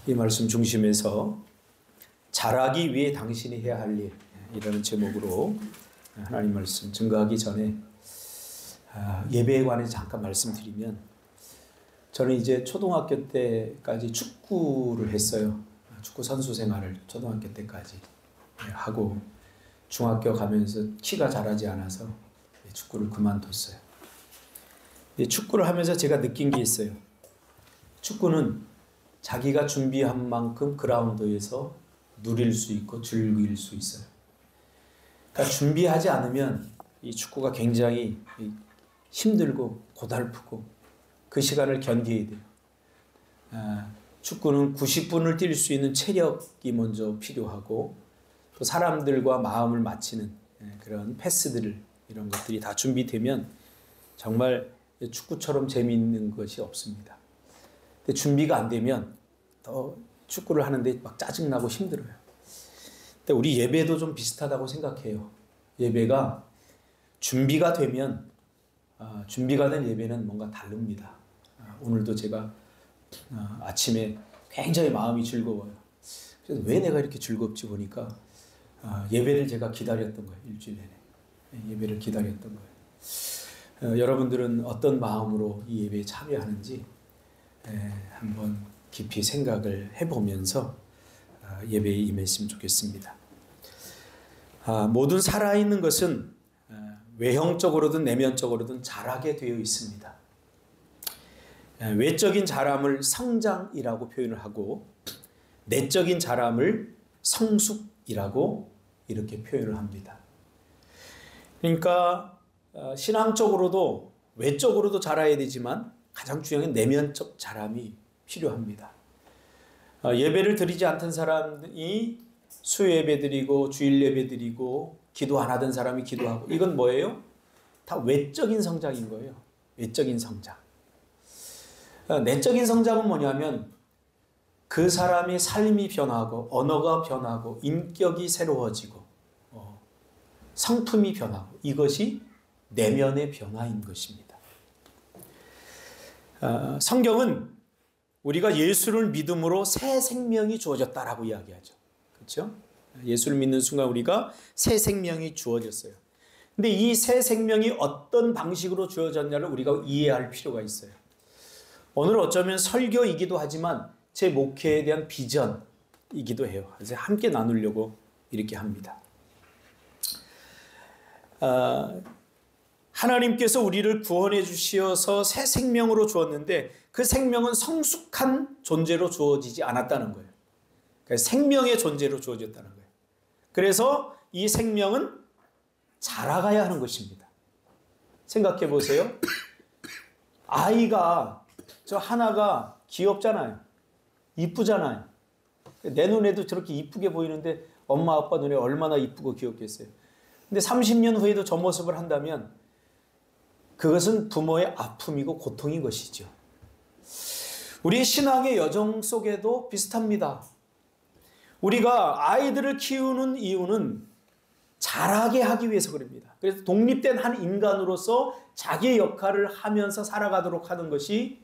이 말씀 중심에서 잘하기 위해 당신이 해야 할 일, 이라는 제목으로 하나님 말씀 증거하기 전에 예배에 관해서 잠깐 말씀드리면, 저는 이제 초등학교 때까지 축구를 했어요. 축구 선수 생활을 초등학교 때까지 하고 중학교 가면서 키가 자라지 않아서 축구를 그만뒀어요. 축구를 하면서 제가 느낀 게 있어요. 축구는 자기가 준비한 만큼 그라운드에서 누릴 수 있고 즐길 수 있어요. 그러니까 준비하지 않으면 이 축구가 굉장히 힘들고 고달프고 그 시간을 견뎌야 돼요. 축구는 90분을 뛸 수 있는 체력이 먼저 필요하고, 또 사람들과 마음을 맞추는 그런 패스들, 이런 것들이 다 준비되면 정말 축구처럼 재미있는 것이 없습니다. 근데 준비가 안 되면 더 축구를 하는데 막 짜증나고 힘들어요. 근데 우리 예배도 좀 비슷하다고 생각해요. 예배가 준비가 되면, 준비가 된 예배는 뭔가 다릅니다. 오늘도 제가 아침에 굉장히 마음이 즐거워요. 그래서 왜 내가 이렇게 즐겁지 보니까 예배를 제가 기다렸던 거예요. 일주일 내내 예배를 기다렸던 거예요. 여러분들은 어떤 마음으로 이 예배에 참여하는지 한번 깊이 생각을 해보면서 예배에 임했으면 좋겠습니다. 모든 살아있는 것은 외형적으로든 내면적으로든 자라게 되어 있습니다. 외적인 자람을 성장이라고 표현을 하고, 내적인 자람을 성숙이라고 이렇게 표현을 합니다. 그러니까 신앙적으로도 외적으로도 자라야 되지만 가장 중요한 내면적 자람이 필요합니다. 예배를 드리지 않던 사람이 수요예배 드리고 주일예배 드리고 기도 안 하던 사람이 기도하고, 이건 뭐예요? 다 외적인 성장인 거예요. 외적인 성장. 내적인 성장은 뭐냐면 그 사람의 삶이 변하고 언어가 변하고 인격이 새로워지고 성품이 변하고, 이것이 내면의 변화인 것입니다. 성경은 우리가 예수를 믿음으로 새 생명이 주어졌다라고 이야기하죠. 그렇죠? 예수를 믿는 순간 우리가 새 생명이 주어졌어요. 근데 이 새 생명이 어떤 방식으로 주어졌냐를 우리가 이해할 필요가 있어요. 오늘 어쩌면 설교이기도 하지만 제 목회에 대한 비전이기도 해요. 그래서 함께 나누려고 이렇게 합니다. 하나님께서 우리를 구원해 주시어서 새 생명으로 주었는데, 그 생명은 성숙한 존재로 주어지지 않았다는 거예요. 그러니까 생명의 존재로 주어졌다는 거예요. 그래서 이 생명은 자라가야 하는 것입니다. 생각해 보세요. 아이가 저 하나가 귀엽잖아요. 이쁘잖아요. 내 눈에도 저렇게 이쁘게 보이는데 엄마 아빠 눈에 얼마나 이쁘고 귀엽겠어요. 근데 30년 후에도 저 모습을 한다면 그것은 부모의 아픔이고 고통인 것이죠. 우리 신앙의 여정 속에도 비슷합니다. 우리가 아이들을 키우는 이유는 자라게 하기 위해서 그럽니다. 그래서 독립된 한 인간으로서 자기의 역할을 하면서 살아가도록 하는 것이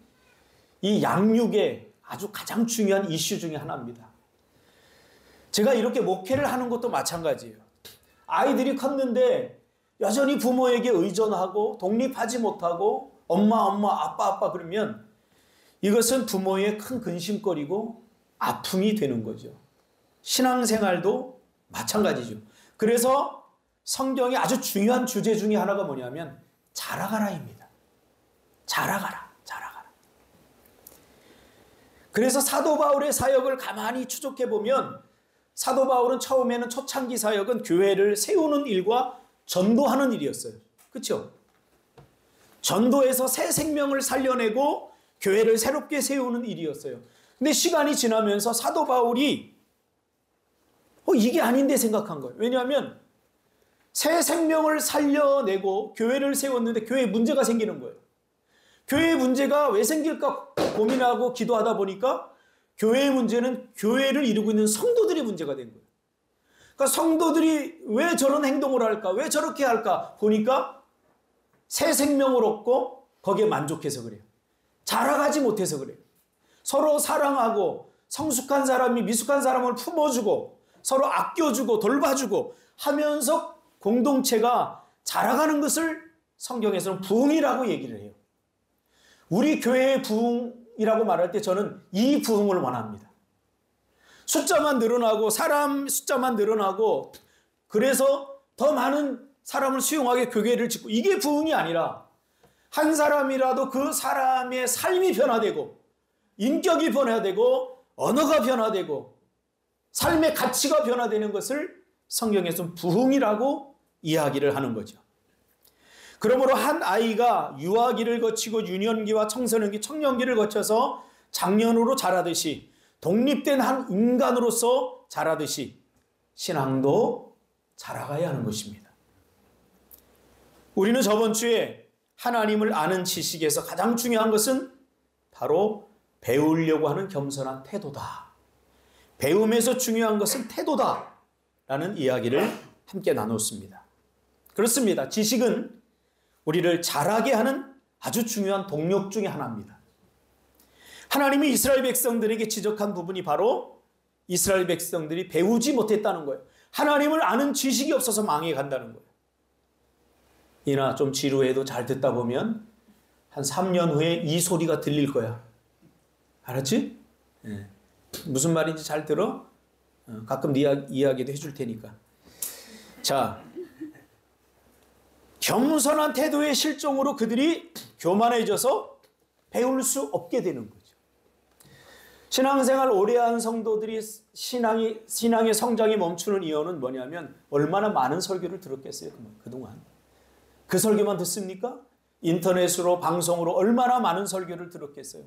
이 양육의 아주 가장 중요한 이슈 중에 하나입니다. 제가 이렇게 목회를 하는 것도 마찬가지예요. 아이들이 컸는데 여전히 부모에게 의존하고 독립하지 못하고 엄마 아빠 그러면 이것은 부모의 큰 근심거리고 아픔이 되는 거죠. 신앙생활도 마찬가지죠. 그래서 성경의 아주 중요한 주제 중에 하나가 뭐냐면 자라가라입니다. 자라가라. 그래서 사도 바울의 사역을 가만히 추적해보면, 사도 바울은 처음에는 초창기 사역은 교회를 세우는 일과 전도하는 일이었어요. 그렇죠? 전도해서 새 생명을 살려내고 교회를 새롭게 세우는 일이었어요. 근데 시간이 지나면서 사도 바울이 이게 아닌데 생각한 거예요. 왜냐하면 새 생명을 살려내고 교회를 세웠는데 교회에 문제가 생기는 거예요. 교회의 문제가 왜 생길까 고민하고 기도하다 보니까 교회의 문제는 교회를 이루고 있는 성도들의 문제가 된 거예요. 그러니까 성도들이 왜 저런 행동을 할까? 왜 저렇게 할까? 보니까 새 생명을 얻고 거기에 만족해서 그래요. 자라가지 못해서 그래요. 서로 사랑하고 성숙한 사람이 미숙한 사람을 품어주고 서로 아껴주고 돌봐주고 하면서 공동체가 자라가는 것을 성경에서는 부흥이라고 얘기를 해요. 우리 교회의 부흥이라고 말할 때 저는 이 부흥을 원합니다. 숫자만 늘어나고 사람 숫자만 늘어나고 그래서 더 많은 사람을 수용하게 교회를 짓고 이게 부흥이 아니라 한 사람이라도 그 사람의 삶이 변화되고 인격이 변화되고 언어가 변화되고 삶의 가치가 변화되는 것을 성경에서는 부흥이라고 이야기를 하는 거죠. 그러므로 한 아이가 유아기를 거치고 유년기와 청소년기, 청년기를 거쳐서 장년으로 자라듯이 독립된 한 인간으로서 자라듯이 신앙도 자라가야 하는 것입니다. 우리는 저번 주에 하나님을 아는 지식에서 가장 중요한 것은 바로 배우려고 하는 겸손한 태도다. 배움에서 중요한 것은 태도다. 라는 이야기를 함께 나눴습니다. 그렇습니다. 지식은 우리를 자라게 하는 아주 중요한 동력 중에 하나입니다. 하나님이 이스라엘 백성들에게 지적한 부분이 바로 이스라엘 백성들이 배우지 못했다는 거예요. 하나님을 아는 지식이 없어서 망해 간다는 거예요. 이나 좀 지루해도 잘 듣다 보면 한 3년 후에 이 소리가 들릴 거야. 알았지? 네. 무슨 말인지 잘 들어? 가끔 이야기도 해줄 테니까. 자, 겸손한 태도의 실종으로 그들이 교만해져서 배울 수 없게 되는 거죠. 신앙생활 오래 한 성도들이 신앙의 성장이 멈추는 이유는 뭐냐면 얼마나 많은 설교를 들었겠어요, 그동안. 그 설교만 듣습니까? 인터넷으로 방송으로 얼마나 많은 설교를 들었겠어요.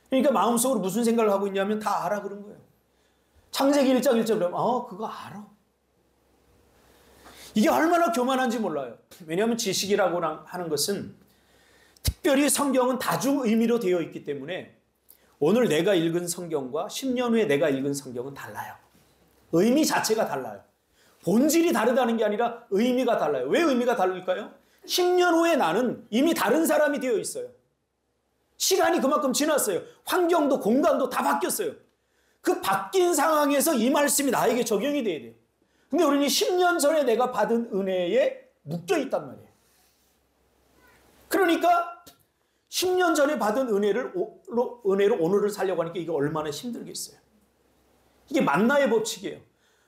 그러니까 마음속으로 무슨 생각을 하고 있냐면 다 알아 그런 거예요. 창세기 1장 1절 그러면 그거 알아. 이게 얼마나 교만한지 몰라요. 왜냐하면 지식이라고 하는 것은 특별히 성경은 다중 의미로 되어 있기 때문에 오늘 내가 읽은 성경과 10년 후에 내가 읽은 성경은 달라요. 의미 자체가 달라요. 본질이 다르다는 게 아니라 의미가 달라요. 왜 의미가 다를까요? 10년 후에 나는 이미 다른 사람이 되어 있어요. 시간이 그만큼 지났어요. 환경도 공간도 다 바뀌었어요. 그 바뀐 상황에서 이 말씀이 나에게 적용이 돼야 돼요. 근데 우리는 10년 전에 내가 받은 은혜에 묶여 있단 말이에요. 그러니까 10년 전에 받은 은혜로 오늘을 살려고 하니까 이게 얼마나 힘들겠어요. 이게 만나의 법칙이에요.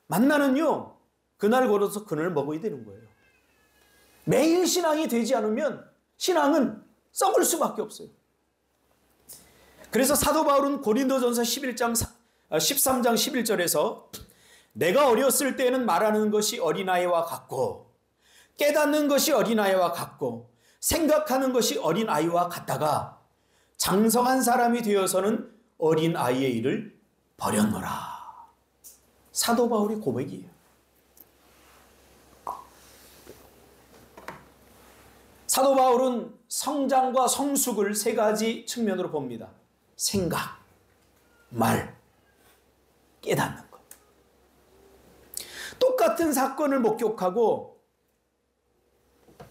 만나는요, 그날 걸어서 그날 먹어야 되는 거예요. 매일 신앙이 되지 않으면 신앙은 썩을 수밖에 없어요. 그래서 사도 바울은 고린도전서 13장 11절에서 내가 어렸을 때는 말하는 것이 어린아이와 같고 깨닫는 것이 어린아이와 같고 생각하는 것이 어린아이와 같다가 장성한 사람이 되어서는 어린아이의 일을 버렸노라. 사도 바울의 고백이에요. 사도 바울은 성장과 성숙을 세 가지 측면으로 봅니다. 생각, 말, 깨닫는 것. 똑같은 사건을 목격하고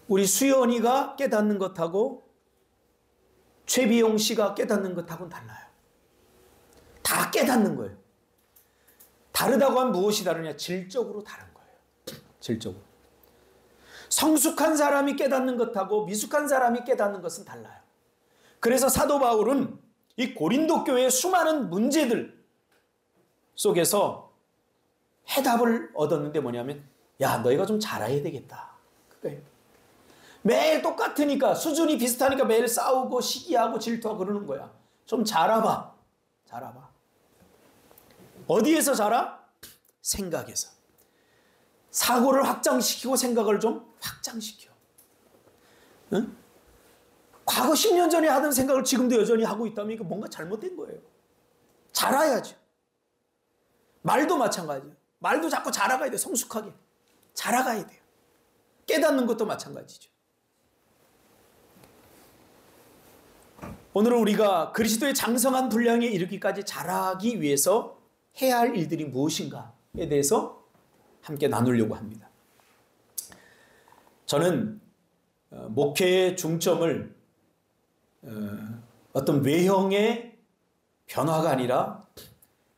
우리 수연이가 깨닫는 것하고 최비용 씨가 깨닫는 것하고는 달라요. 다 깨닫는 거예요. 다르다고 하면 무엇이 다르냐? 질적으로 다른 거예요. 질적으로. 성숙한 사람이 깨닫는 것하고 미숙한 사람이 깨닫는 것은 달라요. 그래서 사도 바울은 이 고린도 교회의 수많은 문제들 속에서 해답을 얻었는데 뭐냐면 야, 너희가 좀 잘해야 되겠다. 그거예요. 매일 똑같으니까 수준이 비슷하니까 매일 싸우고 시기하고 질투하고 그러는 거야. 좀 자라봐. 자라봐. 어디에서 자라? 생각에서. 사고를 확장시키고 생각을 좀 확장시켜. 응? 과거 10년 전에 하던 생각을 지금도 여전히 하고 있다면 이거 뭔가 잘못된 거예요. 자라야죠. 말도 마찬가지예요. 말도 자꾸 자라가야 돼요. 성숙하게. 자라가야 돼요. 깨닫는 것도 마찬가지죠. 오늘은 우리가 그리스도의 장성한 분량에 이르기까지 자라기 위해서 해야 할 일들이 무엇인가에 대해서 함께 나누려고 합니다. 저는 목회의 중점을 어떤 외형의 변화가 아니라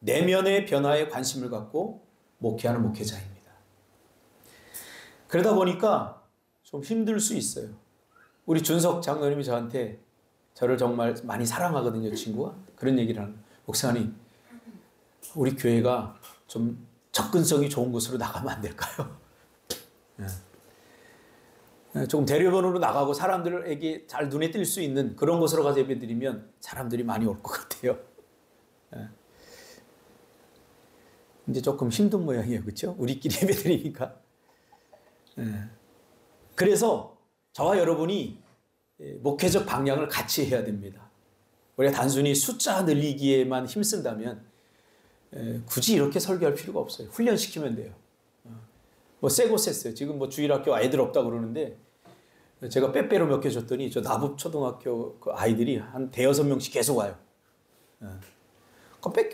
내면의 변화에 관심을 갖고 목회하는 목회자입니다. 그러다 보니까 좀 힘들 수 있어요. 우리 준석 장로님이 저를 정말 많이 사랑하거든요, 친구가. 그런 얘기를 하는 거예요. 목사님, 우리 교회가 좀 접근성이 좋은 곳으로 나가면 안 될까요? 조금 대려변으로 나가고 사람들에게 잘 눈에 띌 수 있는 그런 곳으로 가서 예배드리면 사람들이 많이 올 것 같아요. 이제 조금 힘든 모양이에요. 그렇죠? 우리끼리 예배드리니까. 그래서 저와 여러분이 목회적 방향을 같이 해야 됩니다. 우리가 단순히 숫자 늘리기에만 힘쓴다면 굳이 이렇게 설교할 필요가 없어요. 훈련시키면 돼요. 뭐 새 곳 했어요. 지금 뭐 주일학교 아이들 없다 그러는데 제가 빼빼로 몇 개 줬더니 저 나북 초등학교 그 아이들이 한 대여섯 명씩 계속 와요.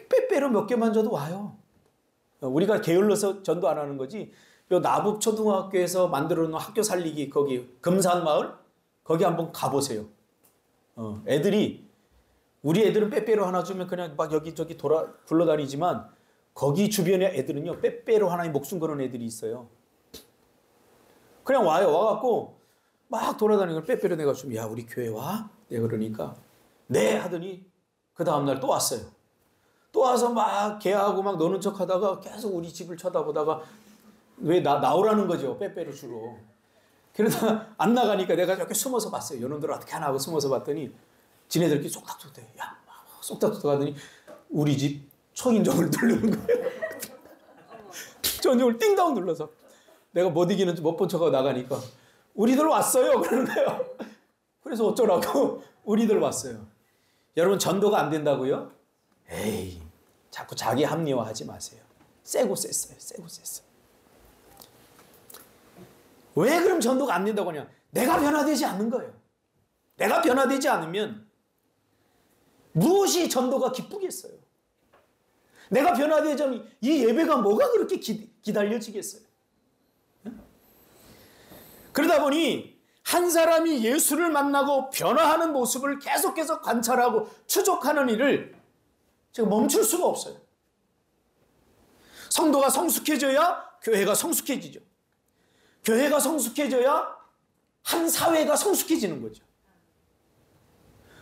빼빼로 몇 개만 줘도 와요. 우리가 게을러서 전도 안 하는 거지. 요 나북 초등학교에서 만들어 놓은 학교 살리기 거기 금산마을 거기 한번 가보세요. 우리 애들은 빼빼로 하나 주면 그냥 막 여기저기 굴러다니지만 거기 주변의 애들은요 빼빼로 하나에 목숨 거는 애들이 있어요. 그냥 와요. 와갖고 막 돌아다니는 걸 빼빼로 내가 주면 야 우리 교회 와? 내가 그러니까 네 하더니 그 다음날 또 왔어요. 또 와서 막 걔하고 막 노는 척 하다가 계속 우리 집을 쳐다보다가 왜 나오라는 거죠. 빼빼로 주러. 그러다가 안 나가니까 내가 이렇게 숨어서 봤어요. 요놈들 어떻게 하나 하고 숨어서 봤더니 지네들끼리 쏙닥쏙닥 야 쏙닥쏙닥 하더니 우리 집 초인종을 누르는 거예요. 초인종을 띵동 눌러서 내가 못 이기는지 못 본 척하고 나가니까 우리들 왔어요 그러는 거예요. 그래서 어쩌라고 우리들 왔어요. 여러분 전도가 안 된다고요? 에이 자꾸 자기 합리화하지 마세요. 세고 셌어요. 세고 셌어요. 왜 그럼 전도가 안 된다고 하냐? 내가 변화되지 않는 거예요. 내가 변화되지 않으면 무엇이 전도가 기쁘겠어요? 내가 변화되지 않으면 이 예배가 뭐가 그렇게 기다려지겠어요? 그러다 보니 한 사람이 예수를 만나고 변화하는 모습을 계속해서 관찰하고 추적하는 일을 제가 멈출 수가 없어요. 성도가 성숙해져야 교회가 성숙해지죠. 교회가 성숙해져야 한 사회가 성숙해지는 거죠.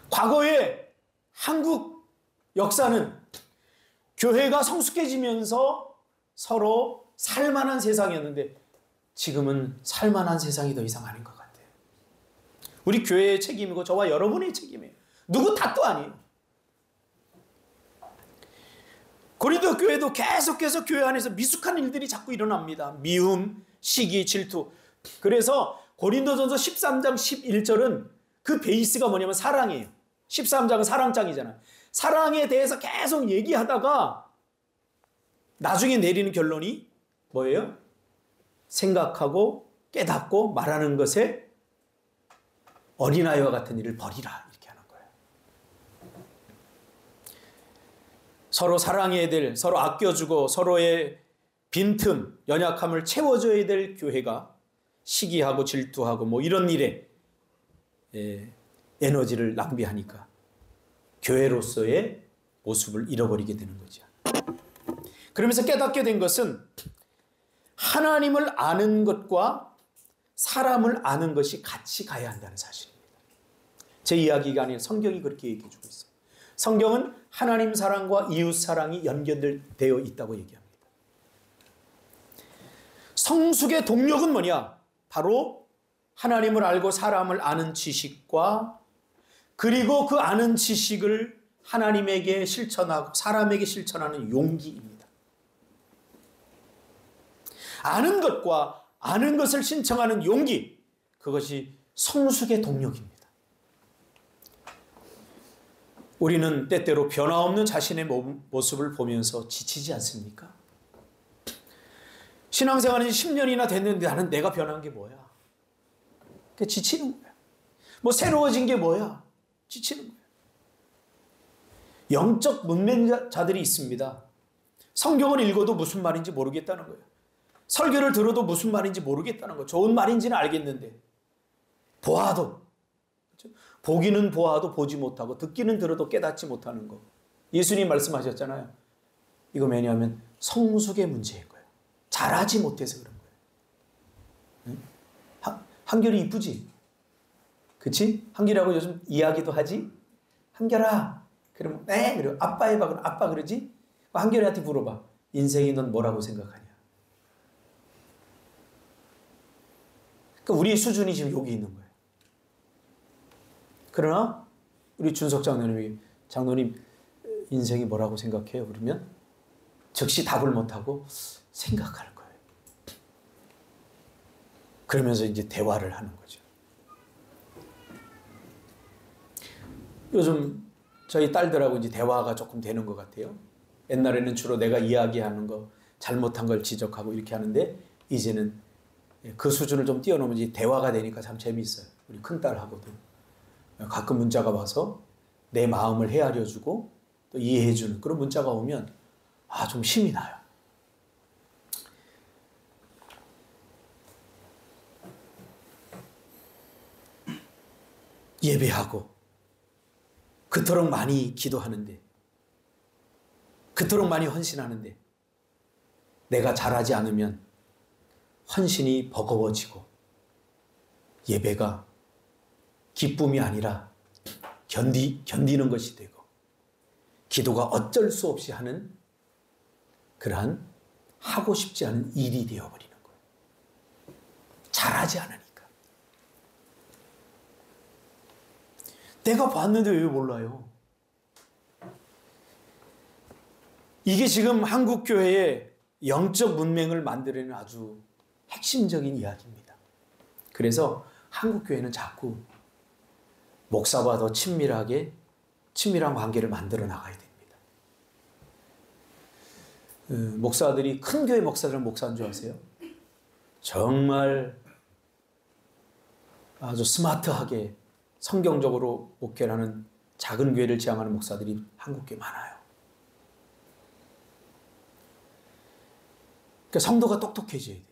과거에 한국 역사는 교회가 성숙해지면서 서로 살만한 세상이었는데 지금은 살만한 세상이 더 이상 아닌 것 같아요. 우리 교회의 책임이고 저와 여러분의 책임이에요. 누구 탓도 아니에요. 고린도 교회도 계속해서 교회 안에서 미숙한 일들이 자꾸 일어납니다. 미움, 시기, 질투. 그래서 고린도전서 13장 11절은 그 베이스가 뭐냐면 사랑이에요. 13장은 사랑장이잖아요. 사랑에 대해서 계속 얘기하다가 나중에 내리는 결론이 뭐예요? 생각하고 깨닫고 말하는 것에 어린아이와 같은 일을 버리라 이렇게 하는 거예요. 서로 사랑해야 될, 서로 아껴주고 서로의 빈틈, 연약함을 채워줘야 될 교회가 시기하고 질투하고 뭐 이런 일에 에너지를 낭비하니까 교회로서의 모습을 잃어버리게 되는 거죠. 그러면서 깨닫게 된 것은 하나님을 아는 것과 사람을 아는 것이 같이 가야 한다는 사실입니다. 제 이야기가 아니라 성경이 그렇게 얘기해 주고 있어요. 성경은 하나님 사랑과 이웃 사랑이 연결되어 있다고 얘기합니다. 성숙의 동력은 뭐냐? 바로 하나님을 알고 사람을 아는 지식과 그리고 그 아는 지식을 하나님에게 실천하고 사람에게 실천하는 용기입니다. 아는 것과 아는 것을 신청하는 용기, 그것이 성숙의 동력입니다. 우리는 때때로 변화없는 자신의 모습을 보면서 지치지 않습니까? 신앙생활은 10년이나 됐는데 나는 내가 변한 게 뭐야? 그게 지치는 거야. 뭐 새로워진 게 뭐야? 지치는 거야. 영적 문맹자들이 있습니다. 성경을 읽어도 무슨 말인지 모르겠다는 거예요. 설교를 들어도 무슨 말인지 모르겠다는 거예요. 좋은 말인지는 알겠는데 보아도, 그렇죠? 보기는 보아도 보지 못하고 듣기는 들어도 깨닫지 못하는 거. 예수님 말씀하셨잖아요. 이거 왜냐하면 성숙의 문제인 거예요. 잘하지 못해서 그런 거예요. 한결이 이쁘지? 그치? 한결하고 요즘 이야기도 하지? 한결아. 그러면 네. 그리고 아빠 해봐. 그럼 아빠 그러지? 한결이한테 물어봐. 인생이 넌 뭐라고 생각하냐? 그러니까 우리의 수준이 지금 여기 있는 거예요. 그러나 우리 준석 장로님이 장로님 인생이 뭐라고 생각해요? 그러면 즉시 답을 못하고 생각할 거예요. 그러면서 이제 대화를 하는 거죠. 요즘 저희 딸들하고 이제 대화가 조금 되는 것 같아요. 옛날에는 주로 내가 이야기하는 거, 잘못한 걸 지적하고 이렇게 하는데 이제는 그 수준을 좀 뛰어넘은 이제 대화가 되니까 참 재미있어요. 우리 큰딸하고도. 가끔 문자가 와서 내 마음을 헤아려주고 또 이해해주는 그런 문자가 오면 좀 힘이 나요. 예배하고 그토록 많이 기도하는데 그토록 많이 헌신하는데 내가 잘하지 않으면 헌신이 버거워지고 예배가 기쁨이 아니라 견디는 것이 되고 기도가 어쩔 수 없이 하는 그러한 하고 싶지 않은 일이 되어버리는 거예요. 잘하지 않으니까. 내가 봤는데 왜 몰라요? 이게 지금 한국교회의 영적 문맹을 만들어내는 아주 핵심적인 이야기입니다. 그래서 한국교회는 자꾸 목사와 더 친밀한 관계를 만들어 나가야 됩니다. 목사들이 큰 교회 목사들은 목사인 줄 아세요? 정말 아주 스마트하게 성경적으로 목회를 하는 작은 교회를 지향하는 목사들이 한국교회에 많아요. 그러니까 성도가 똑똑해져야 돼요.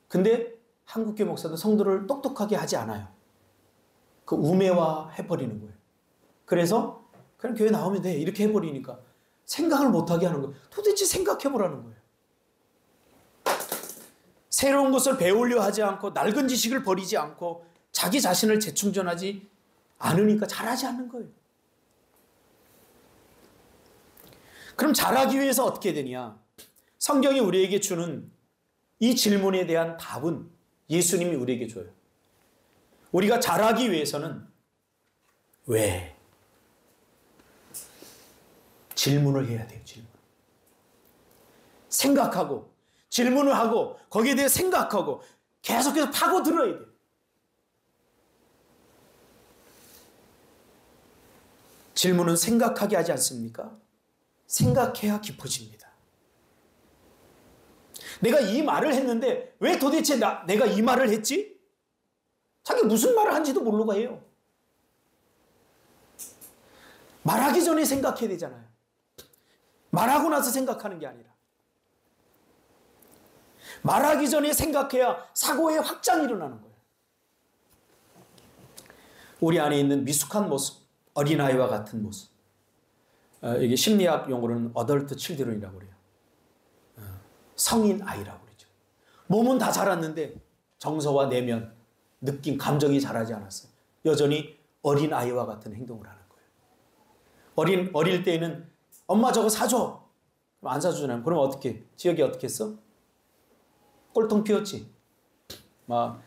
근데 한국교회 목사들은 성도를 똑똑하게 하지 않아요. 그 우매화 해버리는 거예요. 그래서 그냥 교회 나오면 돼 이렇게 해버리니까 생각을 못하게 하는 거예요. 도대체 생각해보라는 거예요. 새로운 것을 배우려 하지 않고 낡은 지식을 버리지 않고 자기 자신을 재충전하지 않으니까 잘하지 않는 거예요. 그럼 잘하기 위해서 어떻게 되냐? 성경이 우리에게 주는 이 질문에 대한 답은 예수님이 우리에게 줘요. 우리가 잘하기 위해서는 왜? 질문을 해야 돼요. 질문. 생각하고 질문을 하고 거기에 대해 생각하고 계속해서 파고들어야 돼요. 질문은 생각하게 하지 않습니까? 생각해야 깊어집니다. 내가 이 말을 했는데 왜 도대체 내가 이 말을 했지? 자기 무슨 말을 한지도 모르고 해요. 말하기 전에 생각해야 되잖아요. 말하고 나서 생각하는 게 아니라. 말하기 전에 생각해야 사고의 확장이 일어나는 거예요. 우리 안에 있는 미숙한 모습, 어린아이와 같은 모습. 이게 심리학 용어로는 어덜트 칠드런이라고 그래요. 성인 아이라고 그러죠. 몸은 다 자랐는데 정서와 내면, 느낌, 감정이 자라지 않았어요. 여전히 어린아이와 같은 행동을 하는 거예요. 어릴 때에는 엄마 저거 사줘. 그럼 안 사주잖아요. 그럼 어떻게? 지역이 어떻게 했어? 꼴통 피웠지. 막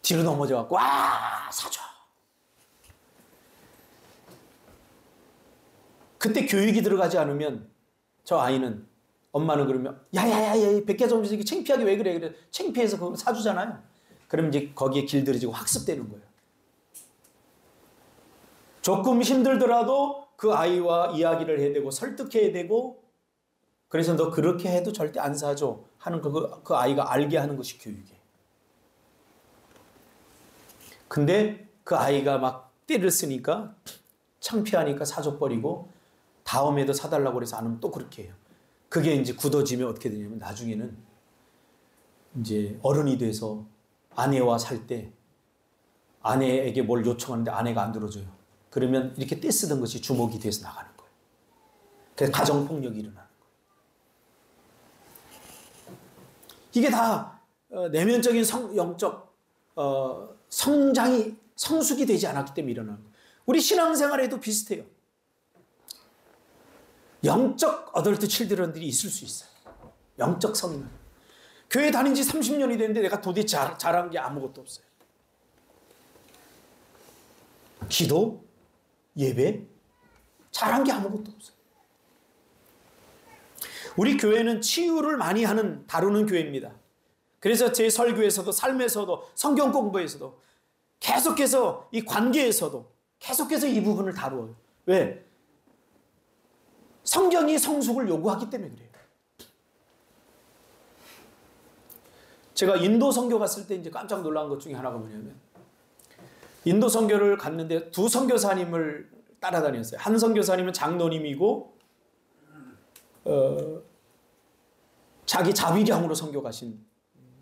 뒤로 넘어져갖고 와 사줘. 그때 교육이 들어가지 않으면 저 아이는 엄마는 그러면 야야야야 백개점 이게 창피하게 왜 그래 창피해서 그거 사주잖아요. 그럼 이제 거기에 길들여지고 학습되는 거예요. 조금 힘들더라도 그 아이와 이야기를 해야 되고 설득해야 되고 그래서 너 그렇게 해도 절대 안 사줘 하는 그 아이가 알게 하는 것이 교육이에요. 근데 그 아이가 막 떼를 쓰니까 창피하니까 사줘버리고 다음에도 사달라고 그래서 안 하면 또 그렇게 해요. 그게 이제 굳어지면 어떻게 되냐면 나중에는 이제 어른이 돼서 아내와 살 때 아내에게 뭘 요청하는데 아내가 안 들어줘요. 그러면 이렇게 떼쓰던 것이 주먹이 돼서 나가는 거예요. 그래서 가정폭력이 일어나는 거예요. 이게 다 내면적인 영적 성장이 성숙이 되지 않았기 때문에 일어나는 거예요. 우리 신앙생활에도 비슷해요. 영적 어덜트 칠드런들이 있을 수 있어요. 영적 성인. 교회 다닌 지 30년이 됐는데 내가 도대체 잘한 게 아무것도 없어요. 기도, 예배, 잘한 게 아무것도 없어요. 우리 교회는 치유를 많이 다루는 교회입니다. 그래서 제 설교에서도 삶에서도 성경 공부에서도 계속해서 이 관계에서도 계속해서 이 부분을 다루어요. 왜? 성경이 성숙을 요구하기 때문에 그래요. 제가 인도 선교 갔을 때 이제 깜짝 놀란 것 중에 하나가 뭐냐면, 인도 선교를 갔는데 두 선교사님을 따라다녔어요. 한 선교사님은 장로님이고 자기 자비량으로 선교 가신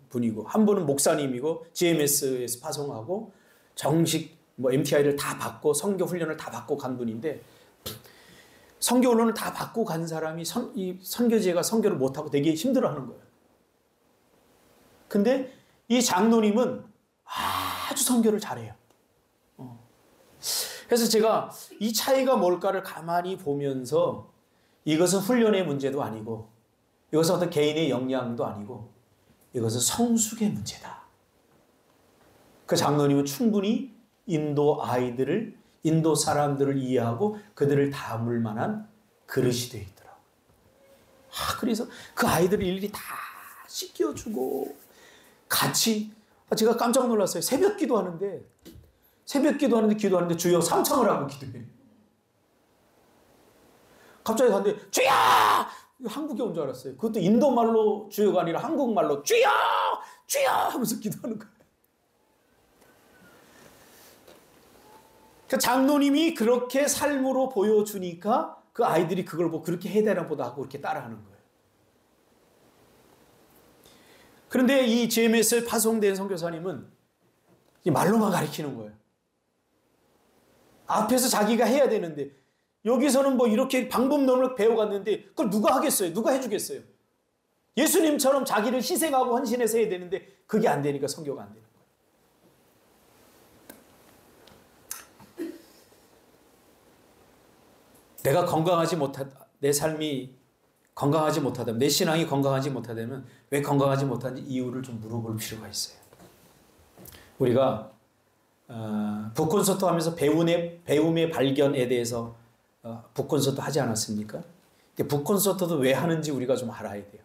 분이고, 한 분은 목사님이고 GMS에서 파송하고 정식 MTI를 다 받고 선교 훈련을 다 받고 간 분인데, 선교 훈련을 다 받고 간 사람이 이 선교지가 선교를 못하고 되게 힘들어하는 거예요. 근데 이 장로님은 아주 선교를 잘해요. 그래서 제가 이 차이가 뭘까를 가만히 보면서, 이것은 훈련의 문제도 아니고 이것은 어떤 개인의 역량도 아니고 이것은 성숙의 문제다. 그 장로님은 충분히 인도 아이들을, 인도 사람들을 이해하고 그들을 담을 만한 그릇이 되어 있더라고요. 그래서 그 아이들을 일일이 다 씻겨주고 같이, 제가 깜짝 놀랐어요. 새벽 기도하는데 주여 삼창을 하고 기도해요. 갑자기 갔는데 주여! 한국에 온 줄 알았어요. 그것도 인도말로 주여가 아니라 한국말로 주여! 주여! 하면서 기도하는 거예요. 그 장로님이 그렇게 삶으로 보여주니까 그 아이들이 그걸 보고 그렇게 해야 되나 보다 하고 이렇게 따라하는 거예요. 그런데 이 GMS에 파송된 선교사님은 말로만 가르치는 거예요. 앞에서 자기가 해야 되는데, 여기서는 이렇게 방법론을 배워갔는데 그걸 누가 하겠어요? 누가 해주겠어요? 예수님처럼 자기를 희생하고 헌신해서 해야 되는데 그게 안 되니까 선교가 안 되는 거예요. 내가 건강하지 못하다, 내 삶이 건강하지 못하다면, 내 신앙이 건강하지 못하다면 왜 건강하지 못한지 이유를 좀 물어볼 필요가 있어요. 우리가 북콘서트 하면서 배움의 발견에 대해서 북콘서트 하지 않았습니까? 근데 북콘서트도 왜 하는지 우리가 좀 알아야 돼요.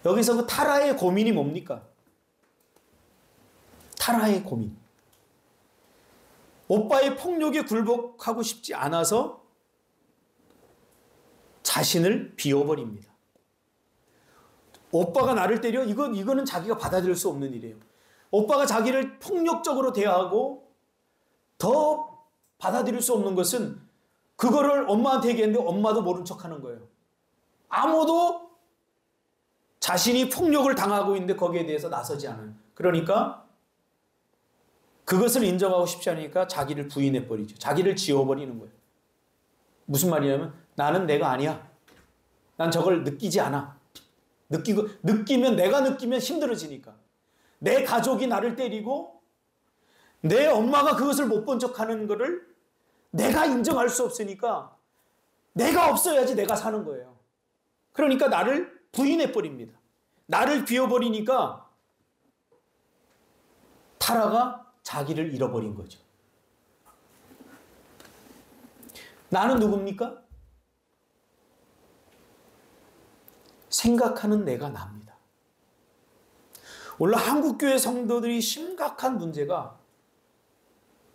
여기서 그 타라의 고민이 뭡니까? 타라의 고민. 오빠의 폭력에 굴복하고 싶지 않아서 자신을 비워버립니다. 오빠가 나를 때려? 이거는 자기가 받아들일 수 없는 일이에요. 오빠가 자기를 폭력적으로 대하고 더 받아들일 수 없는 것은 그거를 엄마한테 얘기했는데 엄마도 모른 척하는 거예요. 아무도 자신이 폭력을 당하고 있는데 거기에 대해서 나서지 않아요. 그러니까 그것을 인정하고 싶지 않으니까 자기를 부인해버리죠. 자기를 지워버리는 거예요. 무슨 말이냐면, 나는 내가 아니야. 난 저걸 느끼지 않아. 내가 느끼면 힘들어지니까. 내 가족이 나를 때리고 내 엄마가 그것을 못 본 척하는 거를 내가 인정할 수 없으니까 내가 없어야지 내가 사는 거예요. 그러니까 나를 부인해버립니다. 나를 비워버리니까 타라가 자기를 잃어버린 거죠. 나는 누굽니까? 생각하는 내가 납니다. 원래 한국교회 성도들이 심각한 문제가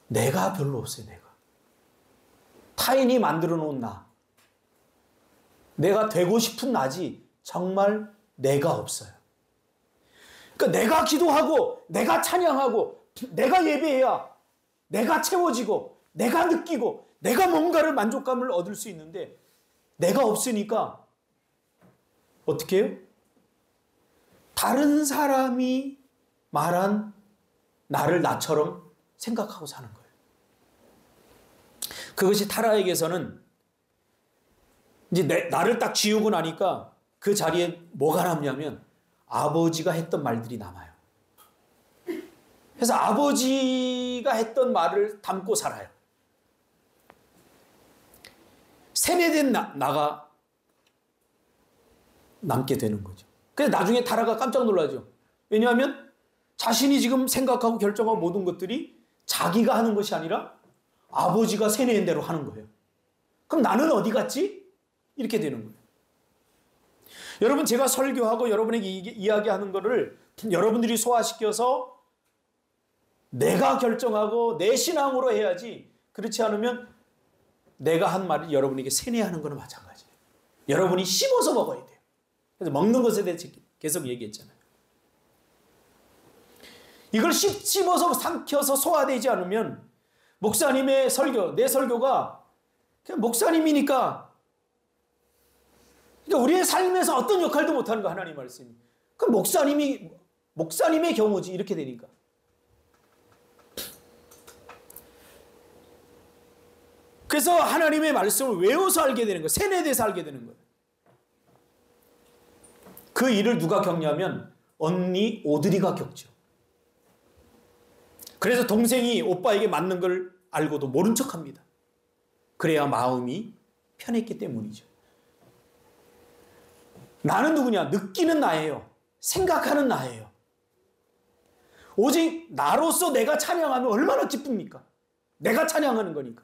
내가 별로 없어요. 내가. 타인이 만들어 놓은 나. 내가 되고 싶은 나지 정말 내가 없어요. 그러니까 내가 기도하고 내가 찬양하고 내가 예배해야 내가 채워지고 내가 느끼고 내가 뭔가를 만족감을 얻을 수 있는데, 내가 없으니까 어떻게 해요? 다른 사람이 말한 나를 나처럼 생각하고 사는 거예요. 그것이 타라에게서는 이제 나를 딱 지우고 나니까 그 자리에 뭐가 남냐면 아버지가 했던 말들이 남아요. 그래서 아버지가 했던 말을 담고 살아요. 세뇌된 나가 남게 되는 거죠. 그래서 나중에 타라가 깜짝 놀라죠. 왜냐하면 자신이 지금 생각하고 결정하고 모든 것들이 자기가 하는 것이 아니라 아버지가 세뇌한 대로 하는 거예요. 그럼 나는 어디 갔지? 이렇게 되는 거예요. 여러분, 제가 설교하고 여러분에게 이야기하는 거를 여러분들이 소화시켜서 내가 결정하고 내 신앙으로 해야지, 그렇지 않으면 내가 한 말을 여러분에게 세뇌하는 거는 마찬가지예요. 여러분이 씹어서 먹어야 돼요. 그래서 먹는 것에 대해서 계속 얘기했잖아요. 이걸 씹어서 삼켜서 소화되지 않으면 목사님의 설교, 내 설교가 그냥 목사님이니까, 그러니까 우리의 삶에서 어떤 역할도 못하는 거, 하나님 말씀이. 그럼 목사님의 경우지, 이렇게 되니까. 그래서 하나님의 말씀을 외워서 알게 되는 거예요. 세뇌돼서 알게 되는 거예요. 그 일을 누가 겪냐면 언니 오드리가 겪죠. 그래서 동생이 오빠에게 맞는 걸 알고도 모른 척합니다. 그래야 마음이 편했기 때문이죠. 나는 누구냐? 느끼는 나예요. 생각하는 나예요. 오직 나로서 내가 찬양하면 얼마나 기쁩니까? 내가 찬양하는 거니까.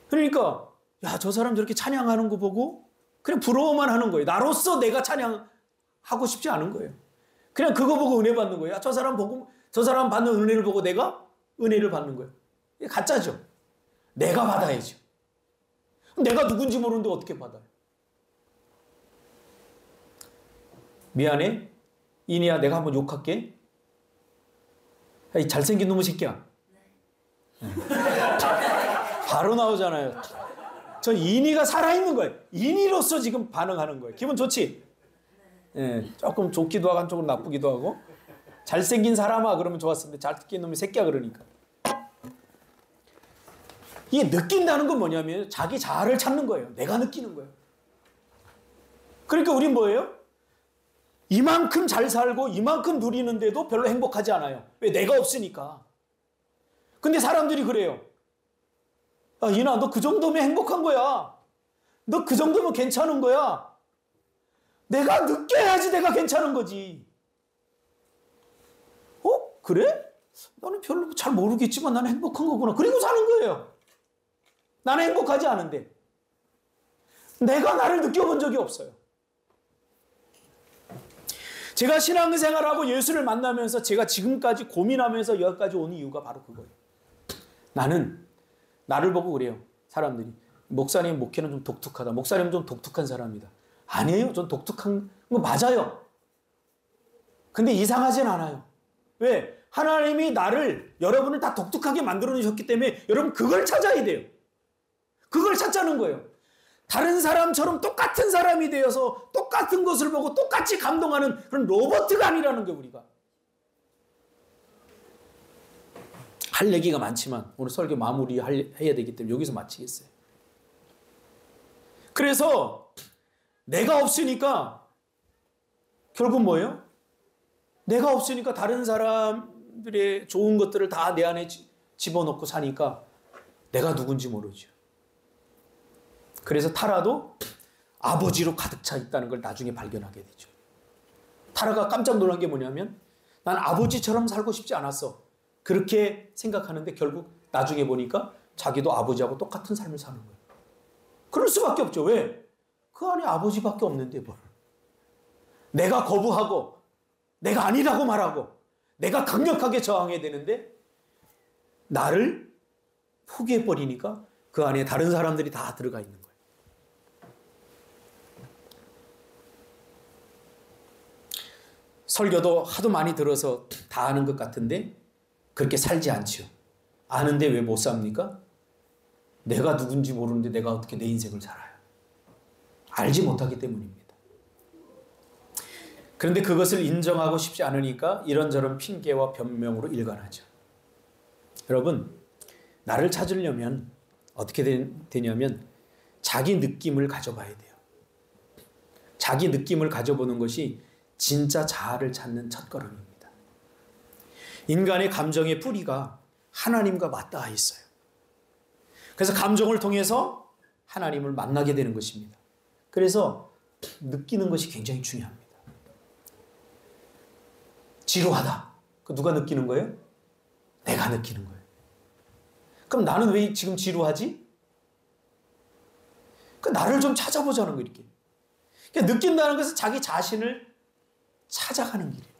그러니까 야, 저 사람 저렇게 찬양하는 거 보고 그냥 부러워만 하는 거예요. 나로서 내가 찬양하고 싶지 않은 거예요. 그냥 그거 보고 은혜 받는 거예요. 저 사람 보고, 저 사람 받는 은혜를 보고 내가 은혜를 받는 거예요. 이게 가짜죠. 내가 받아야죠. 내가 누군지 모르는데 어떻게 받아요? 미안해. 이니야, 내가 한번 욕할게. 야, 이 잘생긴 놈의 새끼야. 네. 바로 나오잖아요. 저 이니가 살아있는 거예요. 이니로서 지금 반응하는 거예요. 기분 좋지? 예, 조금 좋기도 하고 한쪽으로 나쁘기도 하고. 잘생긴 사람아 그러면 좋았는데 잘생긴 놈이 새끼야 그러니까. 이게 느낀다는 건 뭐냐면 자기 자아를 찾는 거예요. 내가 느끼는 거예요. 그러니까 우린 뭐예요? 이만큼 잘 살고 이만큼 누리는데도 별로 행복하지 않아요. 왜? 내가 없으니까. 근데 사람들이 그래요. 야, 이나 너 그 정도면 행복한 거야. 너 그 정도면 괜찮은 거야. 내가 느껴야지 내가 괜찮은 거지. 그래? 나는 별로 잘 모르겠지만 나는 행복한 거구나. 그리고 사는 거예요. 나는 행복하지 않은데. 내가 나를 느껴본 적이 없어요. 제가 신앙생활하고 예수를 만나면서 제가 지금까지 고민하면서 여기까지 온 이유가 바로 그거예요. 나는 나를 보고 그래요. 사람들이. 목사님 목회는 좀 독특하다. 목사님은 좀 독특한 사람이다. 아니에요. 전 독특한 거 맞아요. 근데 이상하진 않아요. 왜? 하나님이 나를, 여러분을 다 독특하게 만들어 놓으셨기 때문에 여러분 그걸 찾아야 돼요. 그걸 찾자는 거예요. 다른 사람처럼 똑같은 사람이 되어서 똑같은 것을 보고 똑같이 감동하는 그런 로봇가 아니라는 게 우리가. 할 얘기가 많지만 오늘 설교 마무리 해야 되기 때문에 여기서 마치겠어요. 그래서 내가 없으니까 결국 뭐예요? 내가 없으니까 다른 사람들의 좋은 것들을 다 내 안에 집어넣고 사니까 내가 누군지 모르죠. 그래서 타라도 아버지로 가득 차 있다는 걸 나중에 발견하게 되죠. 타라가 깜짝 놀란 게 뭐냐면 난 아버지처럼 살고 싶지 않았어. 그렇게 생각하는데 결국 나중에 보니까 자기도 아버지하고 똑같은 삶을 사는 거예요. 그럴 수밖에 없죠. 왜? 그 안에 아버지밖에 없는데 뭘. 내가 거부하고 내가 아니라고 말하고 내가 강력하게 저항해야 되는데 나를 포기해버리니까 그 안에 다른 사람들이 다 들어가 있는 거예요. 설교도 하도 많이 들어서 다 아는 것 같은데 그렇게 살지 않지요. 아는데 왜 못 삽니까? 내가 누군지 모르는데 내가 어떻게 내 인생을 살아요? 알지 못하기 때문입니다. 그런데 그것을 인정하고 싶지 않으니까 이런저런 핑계와 변명으로 일관하죠. 여러분, 나를 찾으려면 어떻게 되냐면 자기 느낌을 가져봐야 돼요. 자기 느낌을 가져보는 것이 진짜 자아를 찾는 첫걸음입니다. 인간의 감정의 뿌리가 하나님과 맞닿아 있어요. 그래서 감정을 통해서 하나님을 만나게 되는 것입니다. 그래서 느끼는 것이 굉장히 중요합니다. 지루하다. 그 누가 느끼는 거예요? 내가 느끼는 거예요. 그럼 나는 왜 지금 지루하지? 그 나를 좀 찾아보자는 거 이렇게. 그러니까 느낀다는 것은 자기 자신을 찾아가는 길이에요.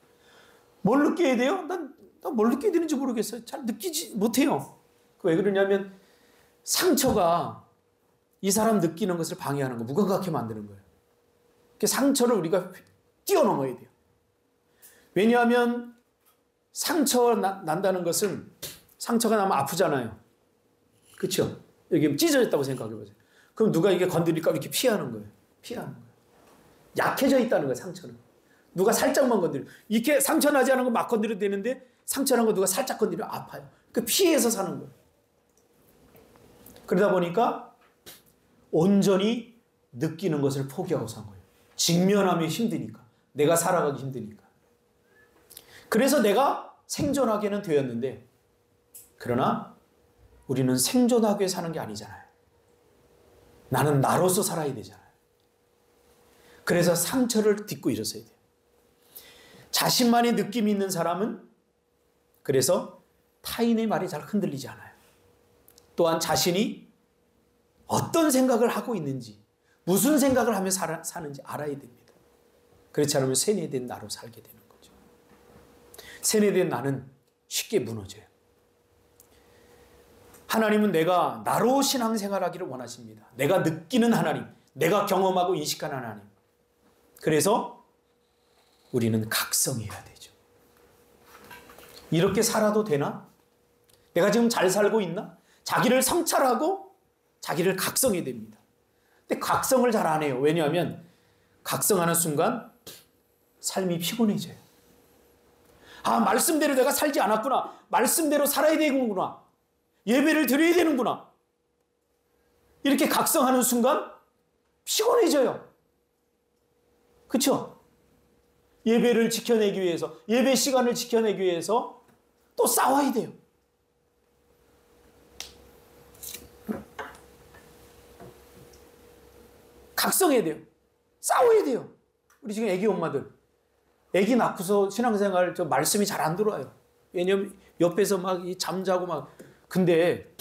뭘 느껴야 돼요? 난 뭘 느껴야 되는지 모르겠어요. 잘 느끼지 못해요. 왜 그러냐면 상처가 이 사람 느끼는 것을 방해하는 거, 무감각하게 만드는 거예요. 그 상처를 우리가 뛰어넘어야 돼요. 왜냐하면 상처가 난다는 것은 상처가 나면 아프잖아요. 그렇죠? 여기 찢어졌다고 생각해 보세요. 그럼 누가 이게 건드릴까 이렇게 피하는 거예요. 피하는 거예요. 약해져 있다는 거예요, 상처는. 누가 살짝만 건드려. 이렇게 상처 나지 않은 거 막 건드려도 되는데 상처 난 거 누가 살짝 건드리면 아파요. 그 피해서 사는 거예요. 그러다 보니까 온전히 느끼는 것을 포기하고 산 거예요. 직면하면 힘드니까. 내가 살아가기 힘드니까. 그래서 내가 생존하게는 되었는데 그러나 우리는 생존하기 위해 사는 게 아니잖아요. 나는 나로서 살아야 되잖아요. 그래서 상처를 딛고 일어서야 돼요. 자신만의 느낌이 있는 사람은 그래서 타인의 말에 잘 흔들리지 않아요. 또한 자신이 어떤 생각을 하고 있는지, 무슨 생각을 하며 사는지 알아야 됩니다. 그렇지 않으면 세뇌된 나로 살게 되는 거죠. 세뇌된 나는 쉽게 무너져요. 하나님은 내가 나로 신앙생활하기를 원하십니다. 내가 느끼는 하나님, 내가 경험하고 인식하는 하나님. 그래서 우리는 각성해야 되죠. 이렇게 살아도 되나? 내가 지금 잘 살고 있나? 자기를 성찰하고 자기를 각성해야 됩니다. 근데 각성을 잘 안 해요. 왜냐하면 각성하는 순간 삶이 피곤해져요. 아, 말씀대로 내가 살지 않았구나. 말씀대로 살아야 되는구나. 예배를 드려야 되는구나. 이렇게 각성하는 순간 피곤해져요. 그렇죠? 예배를 지켜내기 위해서, 예배 시간을 지켜내기 위해서 또 싸워야 돼요. 각성해야 돼요. 싸워야 돼요. 우리 지금 애기 엄마들. 애기 낳고서 신앙생활 말씀이 잘 안 들어와요. 왜냐면 옆에서 막 잠자고 막. 근데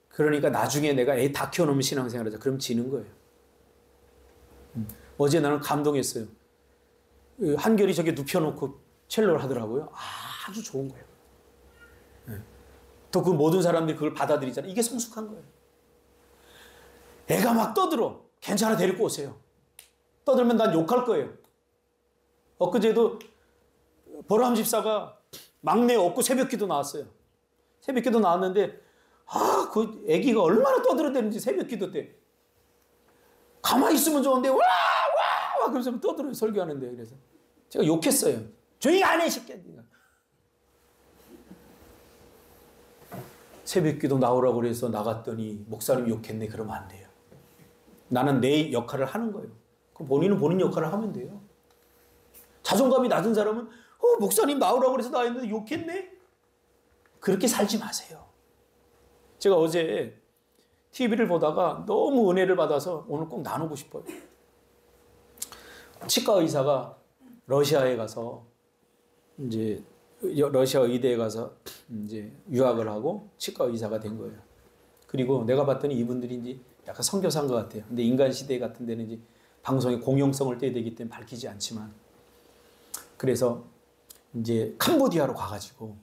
그러니까 나중에 내가 애 다 키워놓으면 신앙생활 하자. 그럼 지는 거예요. 어제 나는 감동했어요. 한결이 저게 눕혀놓고 첼로를 하더라고요. 아주 좋은 거예요. 또 그 모든 사람들이 그걸 받아들이잖아요. 이게 성숙한 거예요. 애가 막 떠들어. 괜찮아, 데리고 오세요. 떠들면 난 욕할 거예요. 엊그제도 보람 집사가 막내 업고 새벽기도 나왔어요. 새벽기도 나왔는데 그 애기가 얼마나 떠들어대는지 새벽기도 때. 가만히 있으면 좋은데 와 그러면서 떠들어요. 설교하는데. 그래서 제가 욕했어요. 조용히 안 해, 새끼야. 새벽기도 나오라고 그래서 나갔더니 목사님이 욕했네. 그러면 안 돼요. 나는 내 역할을 하는 거예요. 그럼 본인은 본인 역할을 하면 돼요. 자존감이 낮은 사람은 목사님 나오라고 그래서 나왔는데 욕했네? 그렇게 살지 마세요. 제가 어제 TV를 보다가 너무 은혜를 받아서 오늘 꼭 나누고 싶어요. 치과 의사가 러시아에 가서 이제 러시아 의대에 가서 이제 유학을 하고 치과 의사가 된 거예요. 그리고 내가 봤더니 이분들이 이제 약간 선교사인 것 같아요. 근데 인간 시대 같은 데는 이제 방송에 공용성을 떼야 되기 때문에 밝히지 않지만, 그래서 이제 캄보디아로 가가지고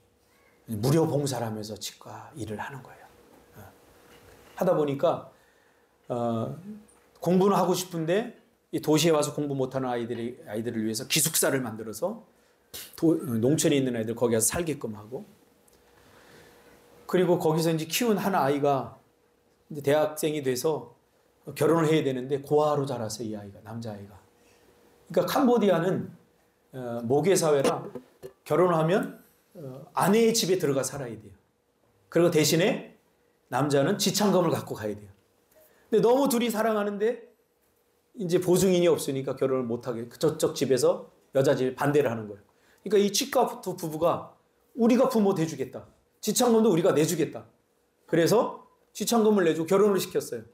무료 봉사를 하면서 치과 일을 하는 거예요. 하다 보니까 공부는 하고 싶은데 이 도시에 와서 공부 못하는 아이들을 위해서 기숙사를 만들어서 농촌에 있는 아이들 거기 가서 살게끔 하고, 그리고 거기서 이제 키운 한 아이가 이제 대학생이 돼서 결혼을 해야 되는데 고아로 자랐어요. 이 아이가, 남자아이가. 그러니까 캄보디아는 모계사회라 결혼하면 아내의 집에 들어가 살아야 돼요. 그리고 대신에 남자는 지창금을 갖고 가야 돼요. 근데 너무 둘이 사랑하는데 이제 보증인이 없으니까 결혼을 못하게 저쪽 집에서 여자 집에 반대를 하는 거예요. 그러니까 이 치과 부부가 우리가 부모 대주겠다. 지창금도 우리가 내주겠다. 그래서 지창금을 내주고 결혼을 시켰어요.